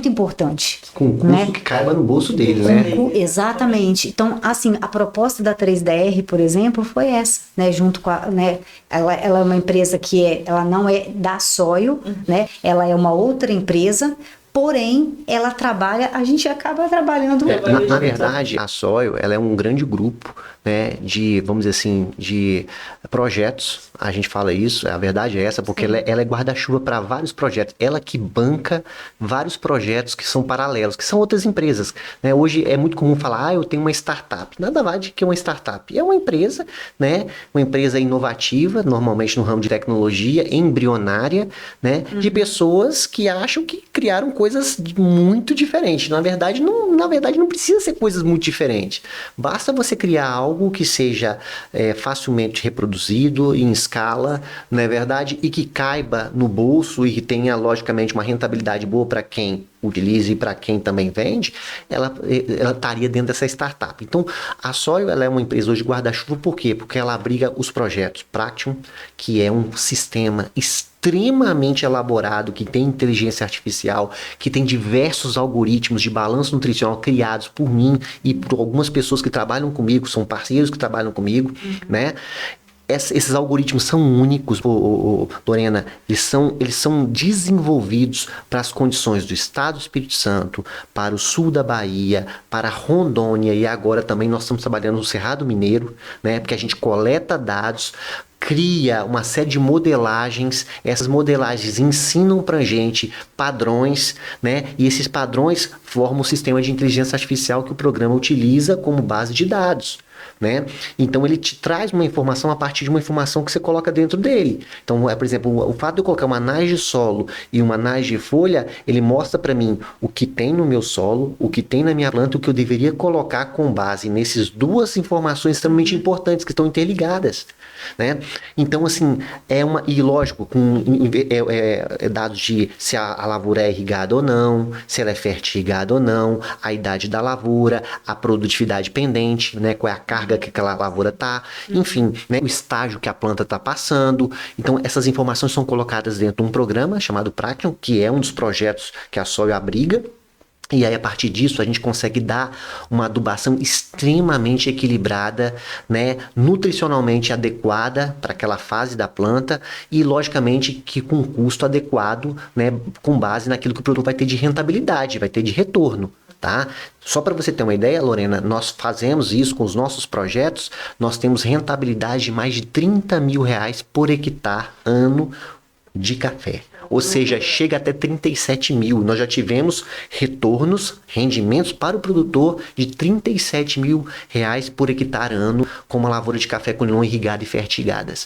importante. Com um custo, né, que caiba no bolso dele, né? Exatamente. Então, assim, a proposta da 3DR, por exemplo, foi essa, né? Junto com a, né? Ela é uma empresa que ela não é da Soil, né? Ela é uma outra empresa, porém, ela trabalha, a gente acaba trabalhando. Na verdade, a Soil, ela é um grande grupo, né, de, vamos dizer assim, de projetos. A gente fala isso, a verdade é essa, porque ela é guarda-chuva para vários projetos. Ela que banca vários projetos que são paralelos, que são outras empresas, né? Hoje é muito comum falar, eu tenho uma startup. Nada mais do que uma startup. É uma empresa, né? Uma empresa inovativa, normalmente no ramo de tecnologia, embrionária, né? De pessoas que acham que criaram coisas muito diferentes. Na verdade, não precisa ser coisas muito diferentes. Basta você criar algo que seja facilmente reproduzido em escala, não é verdade? E que caiba no bolso e que tenha, logicamente, uma rentabilidade boa para quem utiliza e para quem também vende, ela estaria dentro dessa startup. Então, a Soil, ela é uma empresa hoje de guarda-chuva, por quê? Porque ela abriga os projetos Practium, que é um sistema extremamente elaborado, que tem inteligência artificial, que tem diversos algoritmos de balanço nutricional criados por mim e por algumas pessoas que trabalham comigo, são parceiros que trabalham comigo, né? esses algoritmos são únicos, Lorena, eles são desenvolvidos para as condições do estado do Espírito Santo, para o sul da Bahia, para Rondônia, e agora também nós estamos trabalhando no Cerrado Mineiro, né, porque a gente coleta dados, cria uma série de modelagens, essas modelagens ensinam pra gente padrões, né? E esses padrões formam um sistema de inteligência artificial que o programa utiliza como base de dados, né? Então ele te traz uma informação a partir de uma informação que você coloca dentro dele. Então, por exemplo, o fato de eu colocar uma análise de solo e uma análise de folha, ele mostra para mim o que tem no meu solo, o que tem na minha planta, o que eu deveria colocar com base nessas duas informações extremamente importantes que estão interligadas, né? Então, assim, e lógico, com dados de se a lavoura é irrigada ou não, se ela é fertirrigada ou não, a idade da lavoura, a produtividade pendente, né? Qual é a carga que aquela lavoura tá, enfim, né? O estágio que a planta está passando. Então, essas informações são colocadas dentro de um programa chamado Praction, que é um dos projetos que a Soil abriga. E aí, a partir disso, a gente consegue dar uma adubação extremamente equilibrada, né, nutricionalmente adequada para aquela fase da planta e, logicamente, que com custo adequado, né, com base naquilo que o produto vai ter de rentabilidade, vai ter de retorno, tá? Só para você ter uma ideia, Lorena, nós fazemos isso com os nossos projetos, nós temos rentabilidade de mais de R$30 mil por hectare ano de café. Ou seja, chega até 37 mil. Nós já tivemos rendimentos para o produtor de 37 mil reais por hectare ano com uma lavoura de café com limão irrigada e fertigada.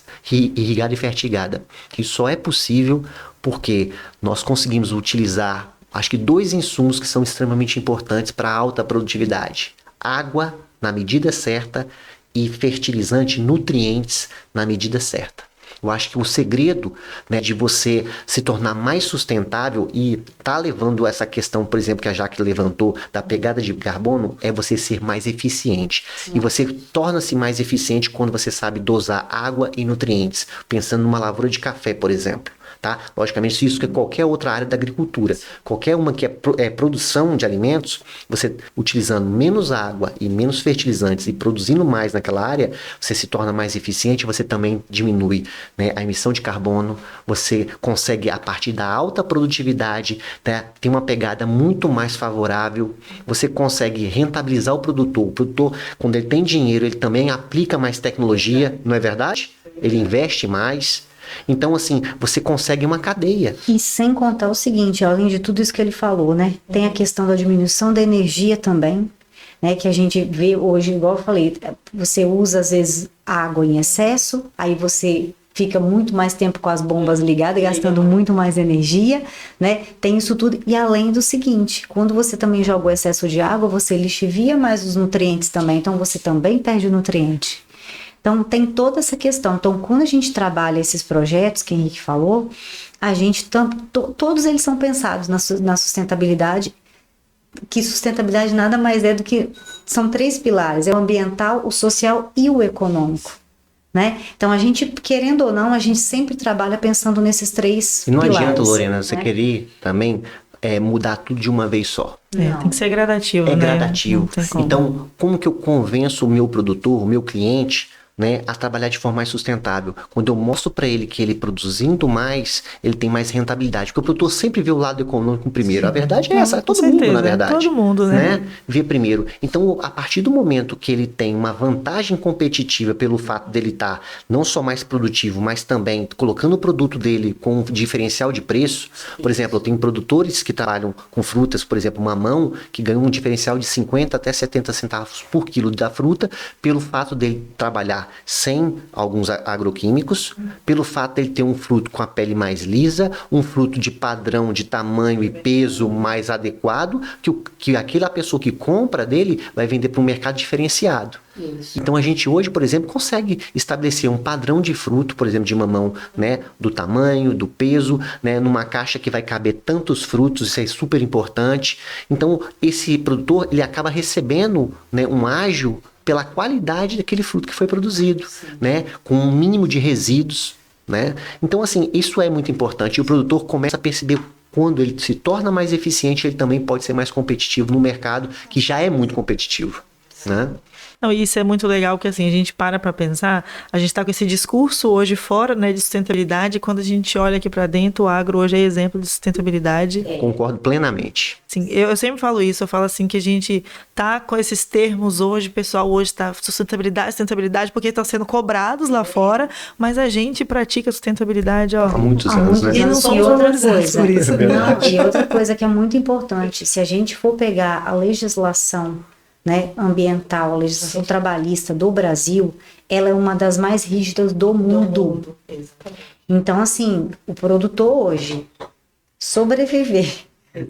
E só é possível porque nós conseguimos utilizar, acho que 2 insumos que são extremamente importantes para a alta produtividade. Água na medida certa e fertilizante, nutrientes na medida certa. Eu acho que o segredo, né, de você se tornar mais sustentável e tá levando essa questão, por exemplo, que a Jaque levantou da pegada de carbono, é você ser mais eficiente. Sim. E você torna-se mais eficiente quando você sabe dosar água e nutrientes. Pensando numa lavoura de café, por exemplo. Tá? Logicamente, isso que é qualquer outra área da agricultura. Qualquer uma que é produção de alimentos, você utilizando menos água e menos fertilizantes e produzindo mais naquela área, você se torna mais eficiente, você também diminui, né, a emissão de carbono, você consegue, a partir da alta produtividade, né, ter uma pegada muito mais favorável, você consegue rentabilizar o produtor. O produtor, quando ele tem dinheiro, ele também aplica mais tecnologia, não é verdade? Ele investe mais. Então, assim, você consegue uma cadeia. E sem contar o seguinte, além de tudo isso que ele falou, né? Tem a questão da diminuição da energia também, né? Que a gente vê hoje, igual eu falei, você usa às vezes água em excesso, aí você fica muito mais tempo com as bombas ligadas, gastando muito mais energia, né? Tem isso tudo. E além do seguinte, quando você também joga o excesso de água, você lixivia mais os nutrientes também, então você também perde o nutriente. Então, tem toda essa questão. Então, quando a gente trabalha esses projetos que o Henrique falou, a gente todos eles são pensados na sustentabilidade, que sustentabilidade nada mais é do que... São 3 pilares, é o ambiental, o social e o econômico, né? Então, a gente, querendo ou não, a gente sempre trabalha pensando nesses 3 pilares. E não adianta, Lorena, você querer também mudar tudo de uma vez só. Tem que ser gradativo, né? É gradativo. Então, como que eu convenço o meu produtor, o meu cliente, né, a trabalhar de forma mais sustentável? Quando eu mostro para ele que ele produzindo mais, ele tem mais rentabilidade. Porque o produtor sempre vê o lado econômico primeiro. Sim. A verdade é essa, todo mundo, na verdade. Todo mundo, né? Vê primeiro. Então, a partir do momento que ele tem uma vantagem competitiva pelo fato dele estar não só mais produtivo, mas também colocando o produto dele com um diferencial de preço. Por exemplo, eu tenho produtores que trabalham com frutas, por exemplo, mamão, que ganham um diferencial de 50 até 70 centavos por quilo da fruta, pelo fato dele trabalhar sem alguns agroquímicos, pelo fato de ele ter um fruto com a pele mais lisa, um fruto de padrão de tamanho e peso mais adequado, que aquela pessoa que compra dele vai vender para um mercado diferenciado. Isso. Então a gente hoje, por exemplo, consegue estabelecer um padrão de fruto, por exemplo, de mamão, né, do tamanho, do peso, né, numa caixa que vai caber tantos frutos, isso é super importante. Então esse produtor, ele acaba recebendo, né, um ágio pela qualidade daquele fruto que foi produzido, né, com um mínimo de resíduos, né? Então, assim, isso é muito importante. E o produtor começa a perceber, quando ele se torna mais eficiente, ele também pode ser mais competitivo no mercado, que já é muito competitivo. né? Não, e isso é muito legal, que assim, a gente para pensar, a gente está com esse discurso hoje fora, né, de sustentabilidade, e quando a gente olha aqui para dentro, o agro hoje é exemplo de sustentabilidade. Concordo plenamente. Sim, eu sempre falo isso, eu falo assim que a gente tá com esses termos hoje, o pessoal hoje tá sustentabilidade, porque estão sendo cobrados lá fora, mas a gente pratica sustentabilidade, ó, Há muitos anos, né? E não somos valorizados por isso. E outra coisa que é muito importante, se a gente for pegar a legislação, né, ambiental, a legislação trabalhista do Brasil, ela é uma das mais rígidas do mundo. Então, assim, o produtor hoje sobreviver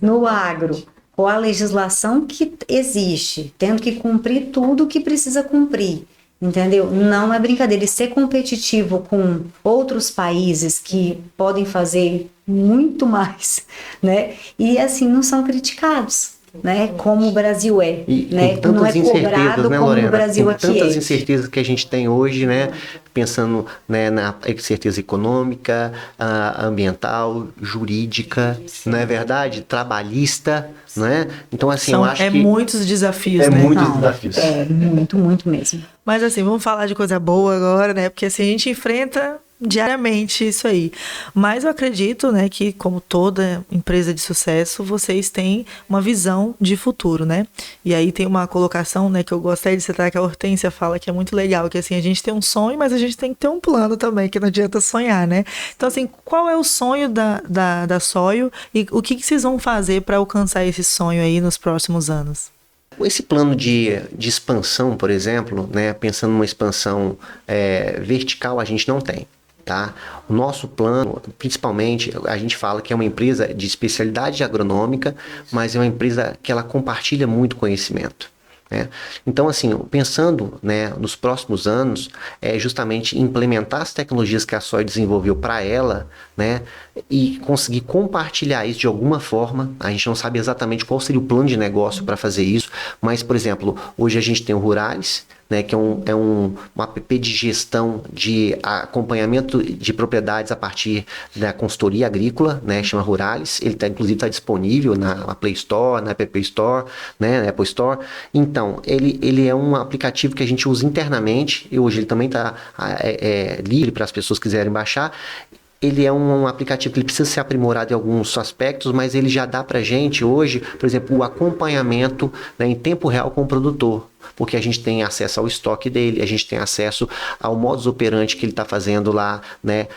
no agro com a legislação que existe, tendo que cumprir tudo que precisa cumprir, entendeu? Não é brincadeira. E ser competitivo com outros países que podem fazer muito mais, né? E assim, não são criticados, né? Como o Brasil é, E né? com Não é tantas cobrado incertezas, né, como Lorena? o Brasil com aqui tantas é. incertezas que a gente tem hoje, né? Pensando, né, na incerteza econômica, ambiental, jurídica, não é verdade? Trabalhista, né? Então, assim, eu acho que muitos desafios, né? muitos desafios. É muito, muito mesmo. Mas assim, vamos falar de coisa boa agora, né? Porque assim, a gente enfrenta diariamente isso aí. Mas eu acredito, né, que como toda empresa de sucesso, vocês têm uma visão de futuro, né? E aí tem uma colocação, né, que eu gostei de citar, que a Hortência fala, que é muito legal, que assim, a gente tem um sonho, mas a gente tem que ter um plano também, que não adianta sonhar, né? Então assim, qual é o sonho da Soil e o que vocês vão fazer para alcançar esse sonho aí nos próximos anos? Esse plano de expansão, por exemplo, né, pensando numa expansão vertical, a gente não tem. Tá? O nosso plano, principalmente, a gente fala que é uma empresa de especialidade agronômica, mas é uma empresa que ela compartilha muito conhecimento. Né? Então, assim, pensando, né, nos próximos anos, é justamente implementar as tecnologias que a Soil desenvolveu para ela, né, e conseguir compartilhar isso de alguma forma. A gente não sabe exatamente qual seria o plano de negócio para fazer isso, mas, por exemplo, hoje a gente tem o Ruralis, né, que é um app de gestão de acompanhamento de propriedades a partir da consultoria agrícola, né, chama Ruralis. Ele inclusive está disponível na Play Store, na App Store, né, na Apple Store. Então, ele é um aplicativo que a gente usa internamente, e hoje ele também está livre para as pessoas que quiserem baixar. Ele é um aplicativo que ele precisa ser aprimorado em alguns aspectos, mas ele já dá para a gente hoje, por exemplo, o acompanhamento, né, em tempo real com o produtor. Porque a gente tem acesso ao estoque dele, a gente tem acesso ao modus operandi que ele está fazendo lá, né,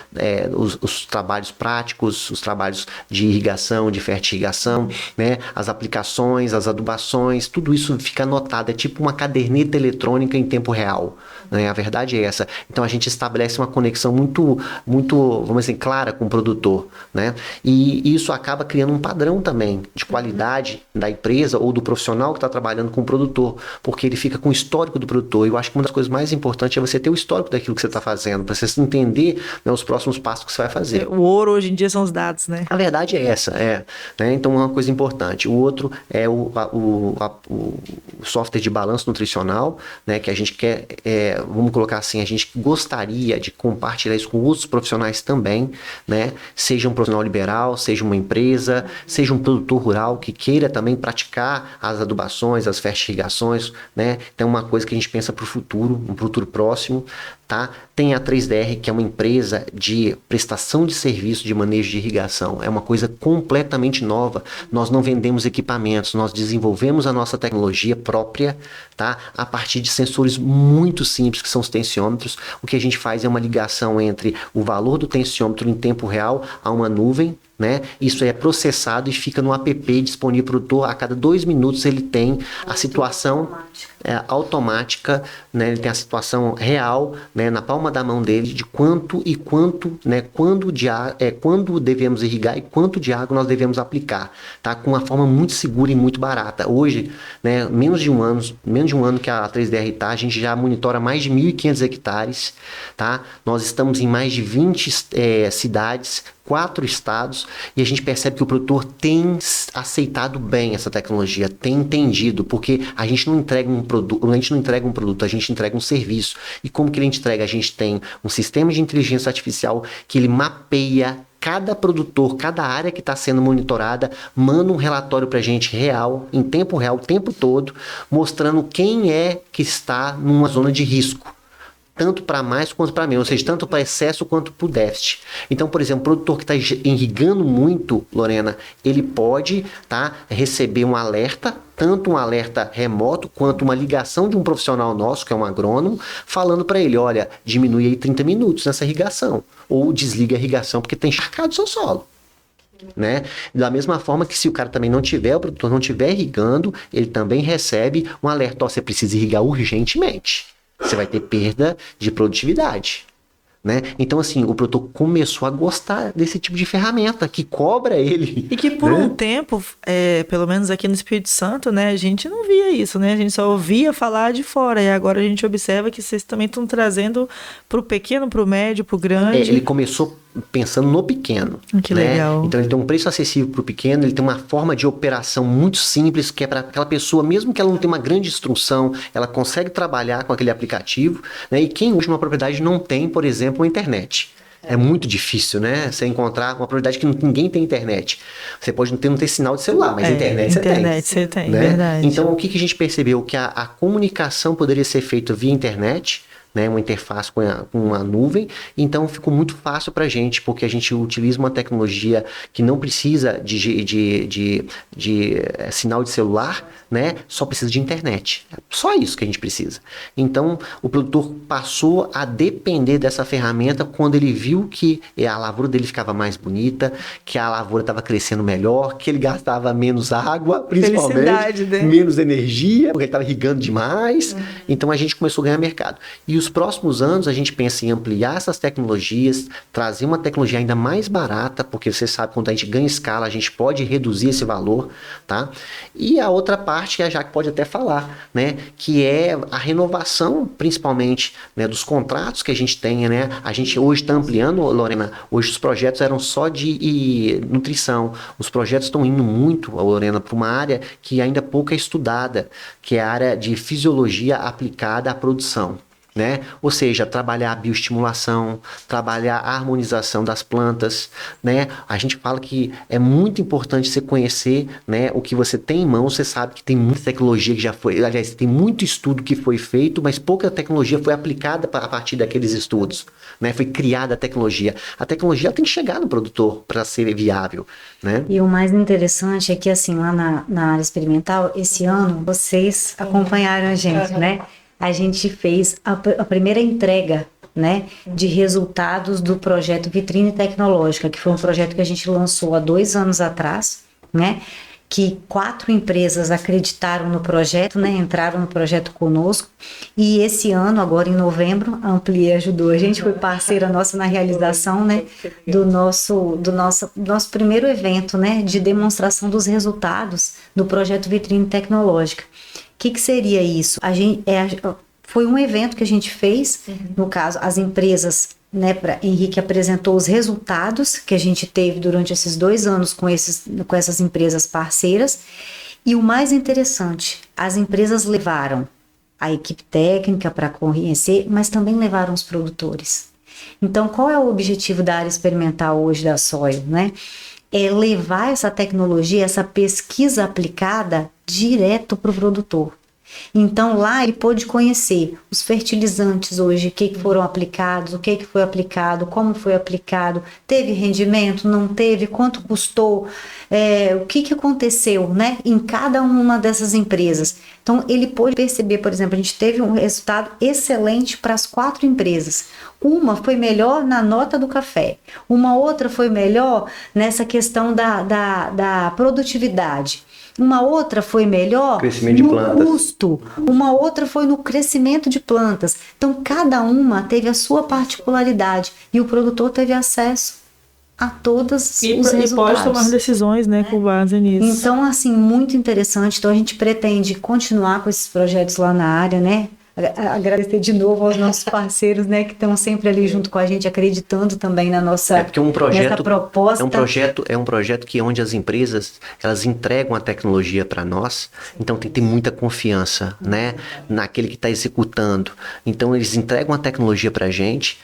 os trabalhos práticos, os trabalhos de irrigação, de fertirrigação, né, as aplicações, as adubações, tudo isso fica anotado, é tipo uma caderneta eletrônica em tempo real, né, a verdade é essa. Então a gente estabelece uma conexão muito, vamos dizer, clara com o produtor, né, e isso acaba criando um padrão também de qualidade da empresa ou do profissional que está trabalhando com o produtor, porque ele fica com o histórico do produtor. Eu acho que uma das coisas mais importantes é você ter o histórico daquilo que você está fazendo, para você entender, né, os próximos passos que você vai fazer. O ouro hoje em dia são os dados, né? A verdade é essa, né? Então é uma coisa importante. O outro é o software de balanço nutricional, né, que a gente quer, vamos colocar assim, a gente gostaria de compartilhar isso com outros profissionais também, né? Seja um profissional liberal, seja uma empresa, seja um produtor rural que queira também praticar as adubações, as fertirrigações, né? Então, uma coisa que a gente pensa para o futuro, um futuro próximo, tá? Tem a 3DR, que é uma empresa de prestação de serviço de manejo de irrigação. É uma coisa completamente nova. Nós não vendemos equipamentos, nós desenvolvemos a nossa tecnologia própria, tá? A partir de sensores muito simples, que são os tensiômetros. O que a gente faz é uma ligação entre o valor do tensiômetro em tempo real a uma nuvem, né? Isso é processado e fica no app disponível para o produtor. A cada 2 minutos ele tem a situação automática, né? Ele tem a situação real, né, na palma da mão dele de quanto, né, quando devemos irrigar e quanto de água nós devemos aplicar, tá? Com uma forma muito segura e muito barata. Hoje, né, menos de um ano que a 3DR está, a gente já monitora mais de 1.500 hectares, tá? Nós estamos em mais de 20 cidades, 4 estados, e a gente percebe que o produtor tem aceitado bem essa tecnologia, tem entendido, porque a gente não entrega um produto, a gente entrega um serviço. E como que ele entrega? A gente tem um sistema de inteligência artificial que ele mapeia cada produtor, cada área que está sendo monitorada, manda um relatório para a gente real, em tempo real, o tempo todo, mostrando quem é que está numa zona de risco. Tanto para mais quanto para menos, ou seja, tanto para excesso quanto para o déficit. Então, por exemplo, o produtor que está irrigando muito, Lorena, ele pode receber um alerta, tanto um alerta remoto quanto uma ligação de um profissional nosso, que é um agrônomo, falando para ele, olha, diminui aí 30 minutos nessa irrigação, ou desliga a irrigação porque tem encharcado o seu solo. Né? Da mesma forma que se o cara também não tiver, o produtor não estiver irrigando, ele também recebe um alerta, você precisa irrigar urgentemente. Você vai ter perda de produtividade, né? Então, assim, o produtor começou a gostar desse tipo de ferramenta que cobra ele. E que por um tempo, pelo menos aqui no Espírito Santo, né, a gente não via isso, né? A gente só ouvia falar de fora. E agora a gente observa que vocês também estão trazendo para o pequeno, para o médio, para o grande. Ele começou pensando no pequeno. Que legal. Então ele tem um preço acessível para o pequeno, ele tem uma forma de operação muito simples, que é para aquela pessoa, mesmo que ela não tenha uma grande instrução, ela consegue trabalhar com aquele aplicativo, né? E quem hoje uma propriedade não tem, por exemplo, uma internet. É muito difícil, né? Você encontrar uma propriedade que ninguém tem internet. Você pode não ter sinal de celular, mas internet você tem, né? Verdade. Então o que a gente percebeu? Que a comunicação poderia ser feita via internet, né, uma interface com uma nuvem, então ficou muito fácil para a gente, porque a gente utiliza uma tecnologia que não precisa de sinal de celular, né, só precisa de internet. Só isso que a gente precisa. Então, o produtor passou a depender dessa ferramenta quando ele viu que a lavoura dele ficava mais bonita, que a lavoura estava crescendo melhor, que ele gastava menos água, principalmente, né? Menos energia, porque ele estava irrigando demais. Então, a gente começou a ganhar mercado. E os próximos anos a gente pensa em ampliar essas tecnologias, trazer uma tecnologia ainda mais barata, porque você sabe, quando a gente ganha escala, a gente pode reduzir esse valor, tá? E a outra parte que a Jaque pode até falar, né? Que é a renovação, principalmente, né, dos contratos que a gente tem, né? A gente hoje está ampliando, Lorena, hoje os projetos eram só de nutrição. Os projetos estão indo muito, Lorena, para uma área que ainda pouco é estudada, que é a área de fisiologia aplicada à produção. Né? Ou seja, trabalhar a bioestimulação, trabalhar a harmonização das plantas, né? A gente fala que é muito importante você conhecer, né, o que você tem em mãos. Você sabe que tem muita tecnologia que já foi, aliás, tem muito estudo que foi feito, mas pouca tecnologia foi aplicada a partir daqueles estudos, né? Foi criada a tecnologia. A tecnologia tem que chegar no produtor para ser viável, né? E o mais interessante é que, assim, lá na área experimental, esse ano, vocês acompanharam a gente, né? A gente fez a primeira entrega, né, de resultados do projeto Vitrine Tecnológica, que foi um projeto que a gente lançou há 2 anos atrás, né, que 4 empresas acreditaram no projeto, né, entraram no projeto conosco, e esse ano, agora em novembro, a Amplie ajudou a gente, foi parceira nossa na realização, né, do nosso primeiro evento, né, de demonstração dos resultados do projeto Vitrine Tecnológica. O que seria isso? Foi um evento que a gente fez, no caso, as empresas, né, Henrique apresentou os resultados que a gente teve durante esses 2 anos com essas empresas parceiras, e o mais interessante, as empresas levaram a equipe técnica para conhecer, mas também levaram os produtores. Então, qual é o objetivo da área experimental hoje da Soil, né? É levar essa tecnologia, essa pesquisa aplicada direto para o produtor. Então lá ele pôde conhecer os fertilizantes hoje, o que foram aplicados, o que foi aplicado, como foi aplicado, teve rendimento, não teve, quanto custou, o que aconteceu, né, em cada uma dessas empresas. Então ele pôde perceber, por exemplo, a gente teve um resultado excelente para as 4 empresas. Uma foi melhor na nota do café, uma outra foi melhor nessa questão da produtividade. Uma outra foi melhor no custo, uma outra foi no crescimento de plantas. Então, cada uma teve a sua particularidade e o produtor teve acesso a todos os resultados. E pode tomar decisões, né, com base nisso. Então, assim, muito interessante. Então, a gente pretende continuar com esses projetos lá na área, né? Agradecer de novo aos nossos parceiros, né, que estão sempre ali junto com a gente, acreditando também na nossa porque um projeto, nessa proposta. É um projeto que onde as empresas, elas entregam a tecnologia para nós, então tem que ter muita confiança, né, naquele que está executando. Então eles entregam a tecnologia para a gente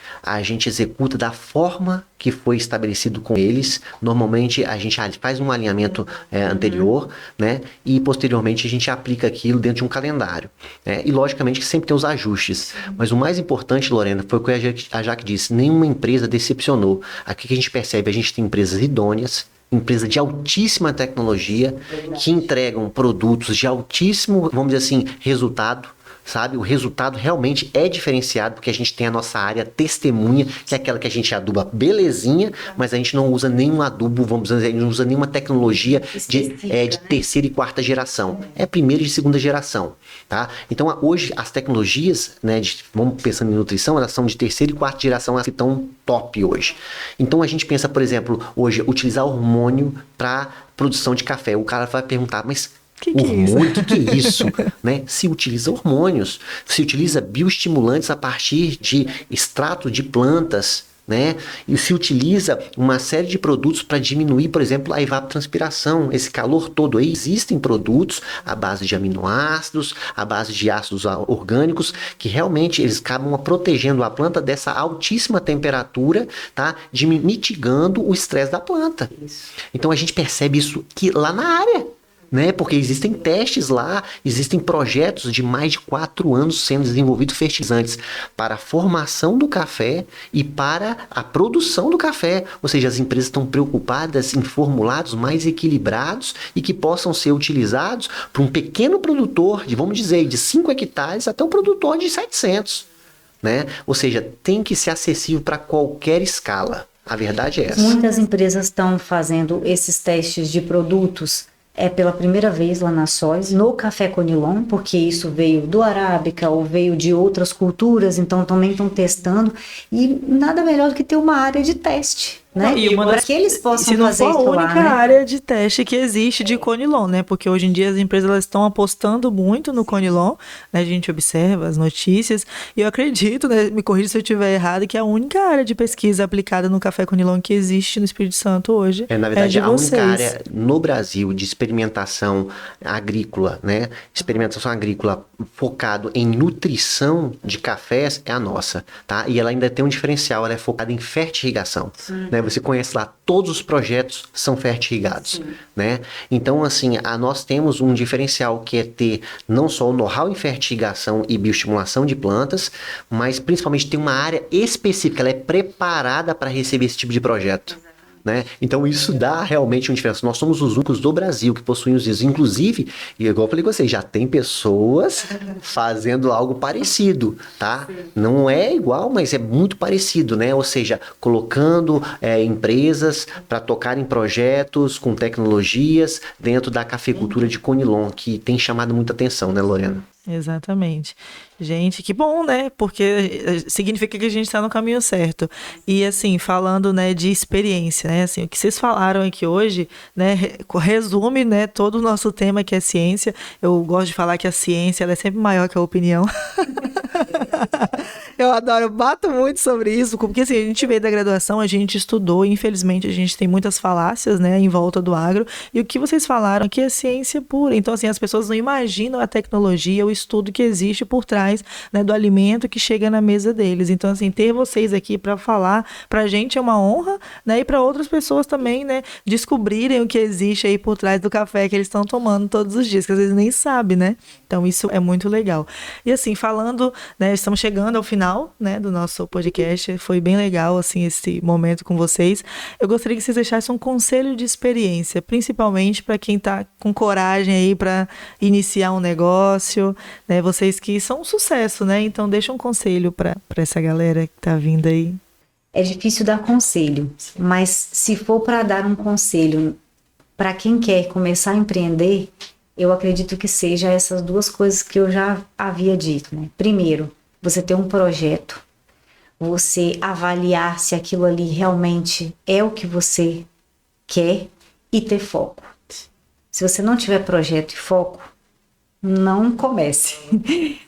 executa da forma que foi estabelecido com eles. Normalmente a gente faz um alinhamento anterior, né? E posteriormente a gente aplica aquilo dentro de um calendário, né? E logicamente que sempre tem os ajustes. Mas o mais importante, Lorena, foi o que a Jaque disse: nenhuma empresa decepcionou. Aqui que a gente percebe, a gente tem empresas idôneas, empresas de altíssima tecnologia, que entregam produtos de altíssimo, vamos dizer assim, resultado. Sabe, o resultado realmente é diferenciado, porque a gente tem a nossa área testemunha, que é aquela que a gente aduba belezinha, mas a gente não usa nenhum adubo, vamos dizer, a gente não usa nenhuma tecnologia de terceira e quarta geração. É primeira e segunda geração, tá? Então, hoje, as tecnologias, né, vamos pensando em nutrição, elas são de terceira e quarta geração, elas que estão top hoje. Então, a gente pensa, por exemplo, hoje, utilizar hormônio para produção de café. O cara vai perguntar, mas hormônio, o que é isso? Né? Se utiliza hormônios, se utiliza bioestimulantes a partir de extrato de plantas, né? E se utiliza uma série de produtos para diminuir, por exemplo, a evapotranspiração, esse calor todo aí. Existem produtos à base de aminoácidos, à base de ácidos orgânicos, que realmente eles acabam protegendo a planta dessa altíssima temperatura, tá? Mitigando o estresse da planta. Então a gente percebe isso que lá na área, né? Porque existem testes lá, existem projetos de mais de 4 anos sendo desenvolvidos fertilizantes para a formação do café e para a produção do café. Ou seja, as empresas estão preocupadas em formulados mais equilibrados e que possam ser utilizados para um pequeno produtor de, vamos dizer, de 5 hectares até um produtor de 700. Né? Ou seja, tem que ser acessível para qualquer escala. A verdade é essa. Muitas empresas estão fazendo esses testes de produtos pela primeira vez lá na Sóis, no café Conilon, porque isso veio do Arábica ou veio de outras culturas, então também estão testando, e nada melhor do que ter uma área de teste, né? Para que eles possam fazer isso lá, se não for a única área de teste que existe de Conilon, né? Porque hoje em dia as empresas elas estão apostando muito no Conilon, né? A gente observa as notícias, e eu acredito, né? Me corrija se eu estiver errado, que a única área de pesquisa aplicada no café Conilon que existe no Espírito Santo hoje na verdade, é de vocês. A única área no Brasil de experimentação agrícola, né? Experimentação agrícola focado em nutrição de cafés é a nossa, tá? E ela ainda tem um diferencial, ela é focada em fertirrigação, né? Você conhece lá, todos os projetos são fertirrigados, né? Então, assim, nós temos um diferencial que é ter não só o know-how em fertirrigação e bioestimulação de plantas, mas principalmente ter uma área específica, ela é preparada para receber esse tipo de projeto. Né? Então isso dá realmente uma diferença. Nós somos os únicos do Brasil que possuímos isso. Inclusive, e igual eu falei com vocês, já tem pessoas fazendo algo parecido, tá? Não é igual, mas é muito parecido, né? Ou seja, colocando empresas para tocar em projetos com tecnologias dentro da cafeicultura de Conilon, que tem chamado muita atenção, né, Lorena? Exatamente. Gente, que bom, né? Porque significa que a gente está no caminho certo. E assim, falando, né, de experiência, né? Assim, o que vocês falaram aqui hoje, né, resume, né, todo o nosso tema que é ciência. Eu gosto de falar que a ciência ela é sempre maior que a opinião. Eu adoro, eu bato muito sobre isso, porque assim, a gente veio da graduação, a gente estudou, infelizmente a gente tem muitas falácias, né, em volta do agro, e o que vocês falaram aqui é ciência pura. Então assim, as pessoas não imaginam a tecnologia, o estudo que existe por trás, né, do alimento que chega na mesa deles. Então assim, ter vocês aqui para falar, pra gente é uma honra, né, e para outras pessoas também, né, descobrirem o que existe aí por trás do café que eles estão tomando todos os dias, que às vezes nem sabem, né? Então isso é muito legal. E assim, falando, né, estamos chegando ao final, né, do nosso podcast, foi bem legal, assim, esse momento com vocês. Eu gostaria que vocês deixassem um conselho de experiência, principalmente para quem está com coragem aí para iniciar um negócio, né, vocês que são um sucesso, né, então deixa um conselho para essa galera que está vindo aí. É difícil dar conselho, mas se for para dar um conselho para quem quer começar a empreender, eu acredito que seja essas duas coisas que eu já havia dito, né? Primeiro, você ter um projeto, você avaliar se aquilo ali realmente é o que você quer e ter foco. Se você não tiver projeto e foco, não comece,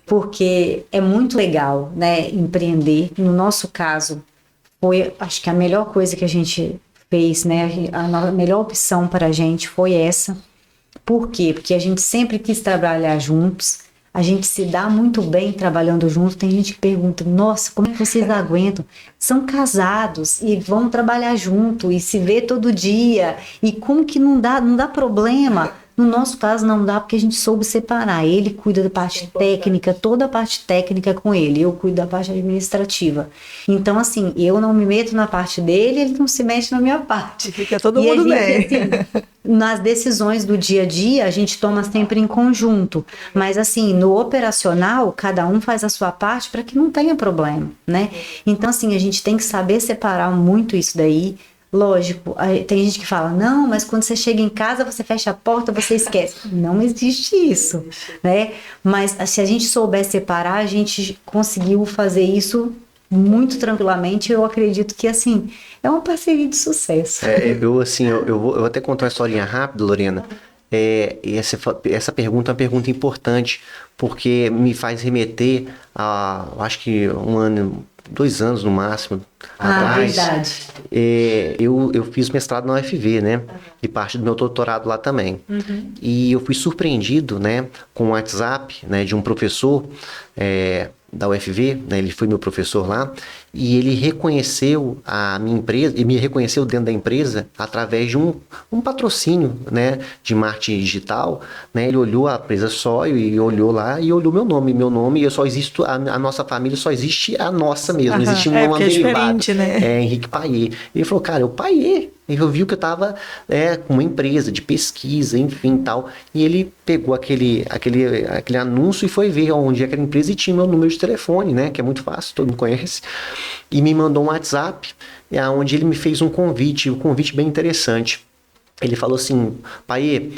porque é muito legal, né, empreender. No nosso caso, foi, acho que a melhor coisa que a gente fez, né, a melhor opção para a gente foi essa. Por quê? Porque a gente sempre quis trabalhar juntos, a gente se dá muito bem trabalhando junto. Tem gente que pergunta, nossa, como é que vocês aguentam? São casados e vão trabalhar junto e se vê todo dia. E como que não dá problema? No nosso caso não dá porque a gente soube separar. Ele cuida da parte técnica, toda a parte técnica com ele. Eu cuido da parte administrativa. Então, assim, eu não me meto na parte dele, ele não se mexe na minha parte. Fica todo mundo bem. Assim, nas decisões do dia a dia, a gente toma sempre em conjunto. Mas, assim, no operacional, cada um faz a sua parte para que não tenha problema, né? Então, assim, a gente tem que saber separar muito isso daí. Lógico, tem gente que fala, não, mas quando você chega em casa, você fecha a porta, você esquece. Não existe isso, né? Mas se a gente souber separar, a gente conseguiu fazer isso muito tranquilamente. Eu acredito que, assim, é uma parceria de sucesso. Eu vou até contar uma historinha rápida, Lorena. Essa pergunta é uma pergunta importante, porque me faz remeter a, acho que 1 ano, 2 anos no máximo atrás. Verdade. Eu fiz mestrado na UFV, né? E parte do meu doutorado lá também. E eu fui surpreendido, né, com o WhatsApp, né, de um professor da UFV, né? Ele foi meu professor lá, e ele reconheceu a minha empresa, e me reconheceu dentro da empresa através de um patrocínio, né, de marketing digital, né? Ele olhou a empresa Sóio e olhou lá e olhou meu nome, eu só existo, a nossa família só existe a nossa mesmo, não existe um nome derivado, né? Henrique Paier. Ele falou, cara, eu Paier. Eu vi que eu estava com uma empresa de pesquisa, enfim, tal. E ele pegou aquele anúncio e foi ver onde é aquela empresa e tinha meu número de telefone, né? Que é muito fácil, todo mundo conhece. E me mandou um WhatsApp, onde ele me fez um convite bem interessante. Ele falou assim, Paier,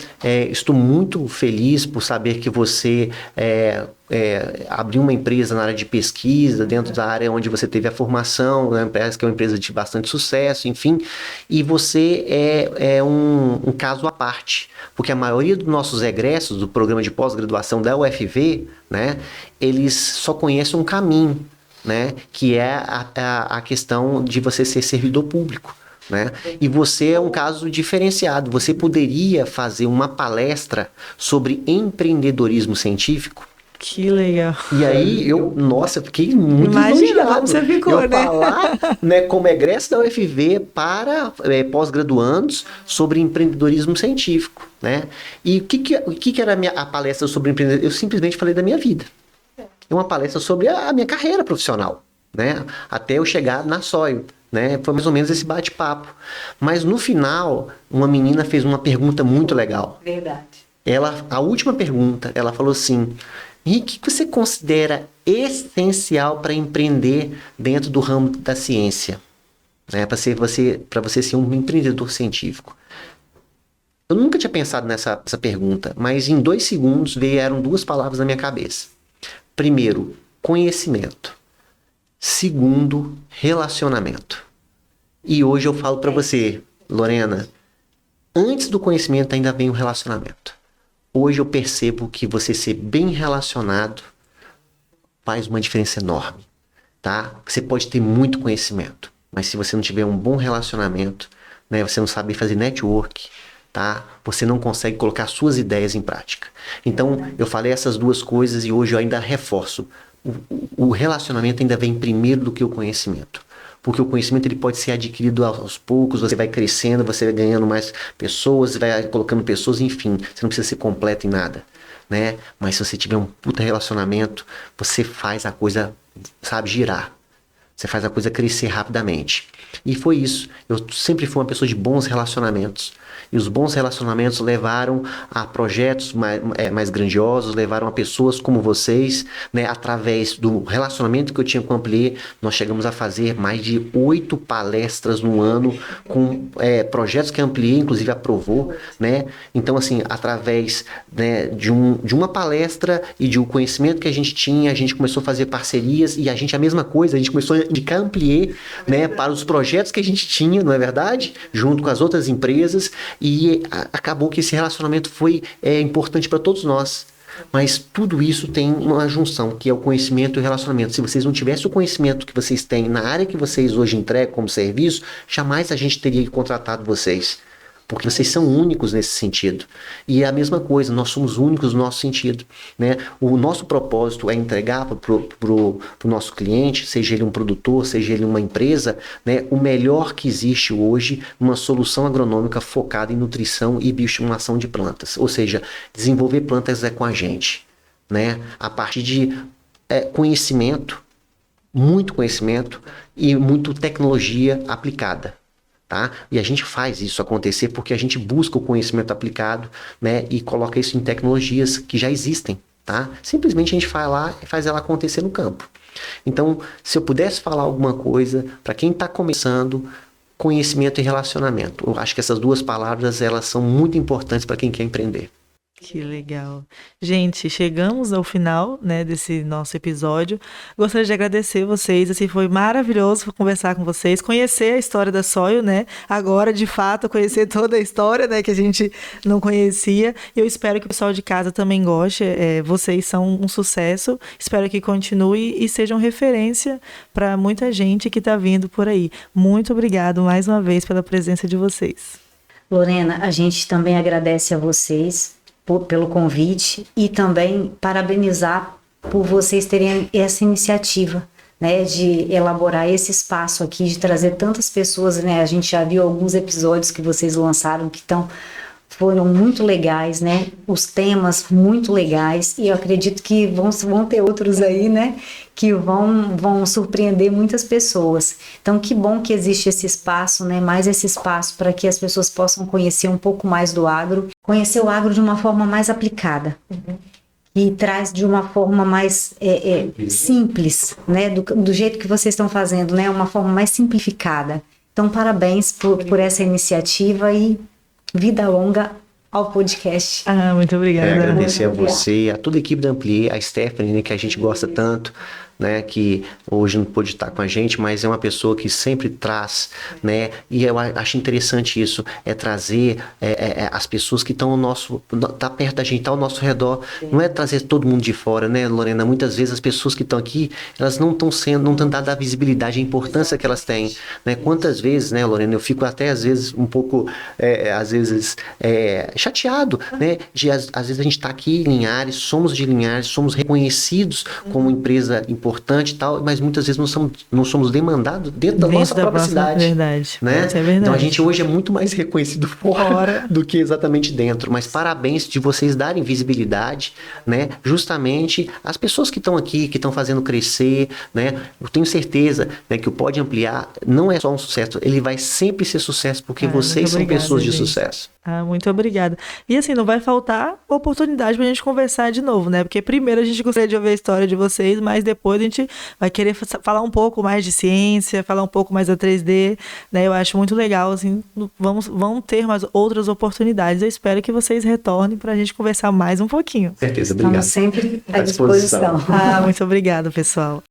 estou muito feliz por saber que você abriu uma empresa na área de pesquisa, dentro da área onde você teve a formação, né? Parece que é uma empresa de bastante sucesso, enfim, e você é um caso à parte, porque a maioria dos nossos egressos do programa de pós-graduação da UFV, né, eles só conhecem um caminho, né, que é a questão de você ser servidor público. Né? E você é um caso diferenciado. Você poderia fazer uma palestra sobre empreendedorismo científico? Que legal. E aí fiquei muito Imagina como você ficou, eu falar, né, como egresso da UFV para pós-graduandos sobre empreendedorismo científico, né? E o que era a palestra sobre empreendedorismo? Eu simplesmente falei da minha vida. É uma palestra sobre a minha carreira profissional, né? Até eu chegar na Sóio. Né? Foi mais ou menos esse bate-papo. Mas no final, uma menina fez uma pergunta muito legal. Verdade. A última pergunta, ela falou assim, e o que você considera essencial para empreender dentro do ramo da ciência? Né? Para você ser um empreendedor científico. Eu nunca tinha pensado nessa pergunta, mas em 2 segundos vieram 2 palavras na minha cabeça. Primeiro, conhecimento. Segundo, relacionamento. E hoje eu falo para você, Lorena, antes do conhecimento ainda vem o relacionamento. Hoje eu percebo que você ser bem relacionado faz uma diferença enorme, tá? Você pode ter muito conhecimento, mas se você não tiver um bom relacionamento, né, você não sabe fazer network, tá? Você não consegue colocar suas ideias em prática. Então, eu falei essas 2 coisas e hoje eu ainda reforço. O relacionamento ainda vem primeiro do que o conhecimento. Porque o conhecimento ele pode ser adquirido aos poucos, você vai crescendo, você vai ganhando mais pessoas, vai colocando pessoas, enfim, você não precisa ser completo em nada, né? Mas se você tiver um puta relacionamento, você faz a coisa, sabe, girar. Você faz a coisa crescer rapidamente. E foi isso. Eu sempre fui uma pessoa de bons relacionamentos. E os bons relacionamentos levaram a projetos mais grandiosos, levaram a pessoas como vocês, né? Através do relacionamento que eu tinha com a Ampli, nós chegamos a fazer mais de 8 palestras no ano, com projetos que a Ampli, inclusive, aprovou, né? Então, assim, através, né, de uma palestra e de um conhecimento que a gente tinha, a gente começou a fazer parcerias e a mesma coisa, a gente começou a indicar a Ampli, né, para os projetos que a gente tinha, não é verdade? Junto com as outras empresas. E acabou que esse relacionamento foi importante para todos nós. Mas tudo isso tem uma junção, que é o conhecimento e o relacionamento. Se vocês não tivessem o conhecimento que vocês têm na área que vocês hoje entregam como serviço, jamais a gente teria contratado vocês. porque vocês são únicos nesse sentido. E é a mesma coisa, nós somos únicos no nosso sentido, né? O nosso propósito é entregar pro nosso cliente, seja ele um produtor, seja ele uma empresa, né, o melhor que existe hoje, uma solução agronômica focada em nutrição e bioestimulação de plantas. Ou seja, desenvolver plantas é com a gente, né? A partir de conhecimento, muito conhecimento e muito tecnologia aplicada. Tá? E a gente faz isso acontecer porque a gente busca o conhecimento aplicado, né, e coloca isso em tecnologias que já existem. Tá? Simplesmente a gente vai lá e faz ela acontecer no campo. Então, se eu pudesse falar alguma coisa para quem está começando, conhecimento e relacionamento. Eu acho que essas duas palavras elas são muito importantes para quem quer empreender. Que legal. Gente, chegamos ao final, né, desse nosso episódio. Gostaria de agradecer vocês, assim, foi maravilhoso conversar com vocês, conhecer a história da Soil, né, agora, de fato, conhecer toda a história, né, que a gente não conhecia. Eu espero que o pessoal de casa também goste, vocês são um sucesso, espero que continue e sejam referência para muita gente que está vindo por aí. Muito obrigado mais uma vez pela presença de vocês. Lorena, a gente também agradece a vocês pelo convite e também parabenizar por vocês terem essa iniciativa, né, de elaborar esse espaço aqui, de trazer tantas pessoas, né, a gente já viu alguns episódios que vocês lançaram que foram muito legais, né, os temas muito legais e eu acredito que vão ter outros aí, né, que vão surpreender muitas pessoas. Então, que bom que existe esse espaço, né, mais esse espaço para que as pessoas possam conhecer um pouco mais do agro, conhecer o agro de uma forma mais aplicada. E traz de uma forma mais simples, né, do jeito que vocês estão fazendo, né, uma forma mais simplificada. Então, parabéns por essa iniciativa e vida longa ao podcast. Muito obrigada. Agradecer a você, a toda a equipe da Ampli, a Stephanie, né, que a gente gosta tanto, né, que hoje não pôde estar com a gente, mas é uma pessoa que sempre traz, né, e eu acho interessante isso, trazer as pessoas que estão tá perto da gente, tá ao nosso redor, não é trazer todo mundo de fora, né, Lorena? Muitas vezes as pessoas que estão aqui, elas não estão dando a visibilidade, a importância que elas têm, né? Quantas vezes, né, Lorena, eu fico até às vezes um pouco, chateado, né, de às vezes a gente está aqui em Linhares, somos de Linhares, somos reconhecidos como empresa importante e tal, mas muitas vezes não somos demandados dentro da nossa própria cidade. Verdade. Né? Isso é verdade. Então a gente hoje é muito mais reconhecido fora do que exatamente dentro. Mas parabéns de vocês darem visibilidade, né? Justamente as pessoas que estão aqui, que estão fazendo crescer, né? Eu tenho certeza, né, que o Pode Ampliar não é só um sucesso, ele vai sempre ser sucesso porque vocês são pessoas de sucesso. Muito obrigada. E assim, não vai faltar oportunidade pra gente conversar de novo, né? Porque primeiro a gente gostaria de ouvir a história de vocês, mas depois a gente vai querer falar um pouco mais de ciência, falar um pouco mais da 3D, né? Eu acho muito legal, assim, vão ter mais outras oportunidades. Eu espero que vocês retornem pra gente conversar mais um pouquinho. Certeza, obrigado. Estamos sempre à disposição. Muito obrigada, pessoal.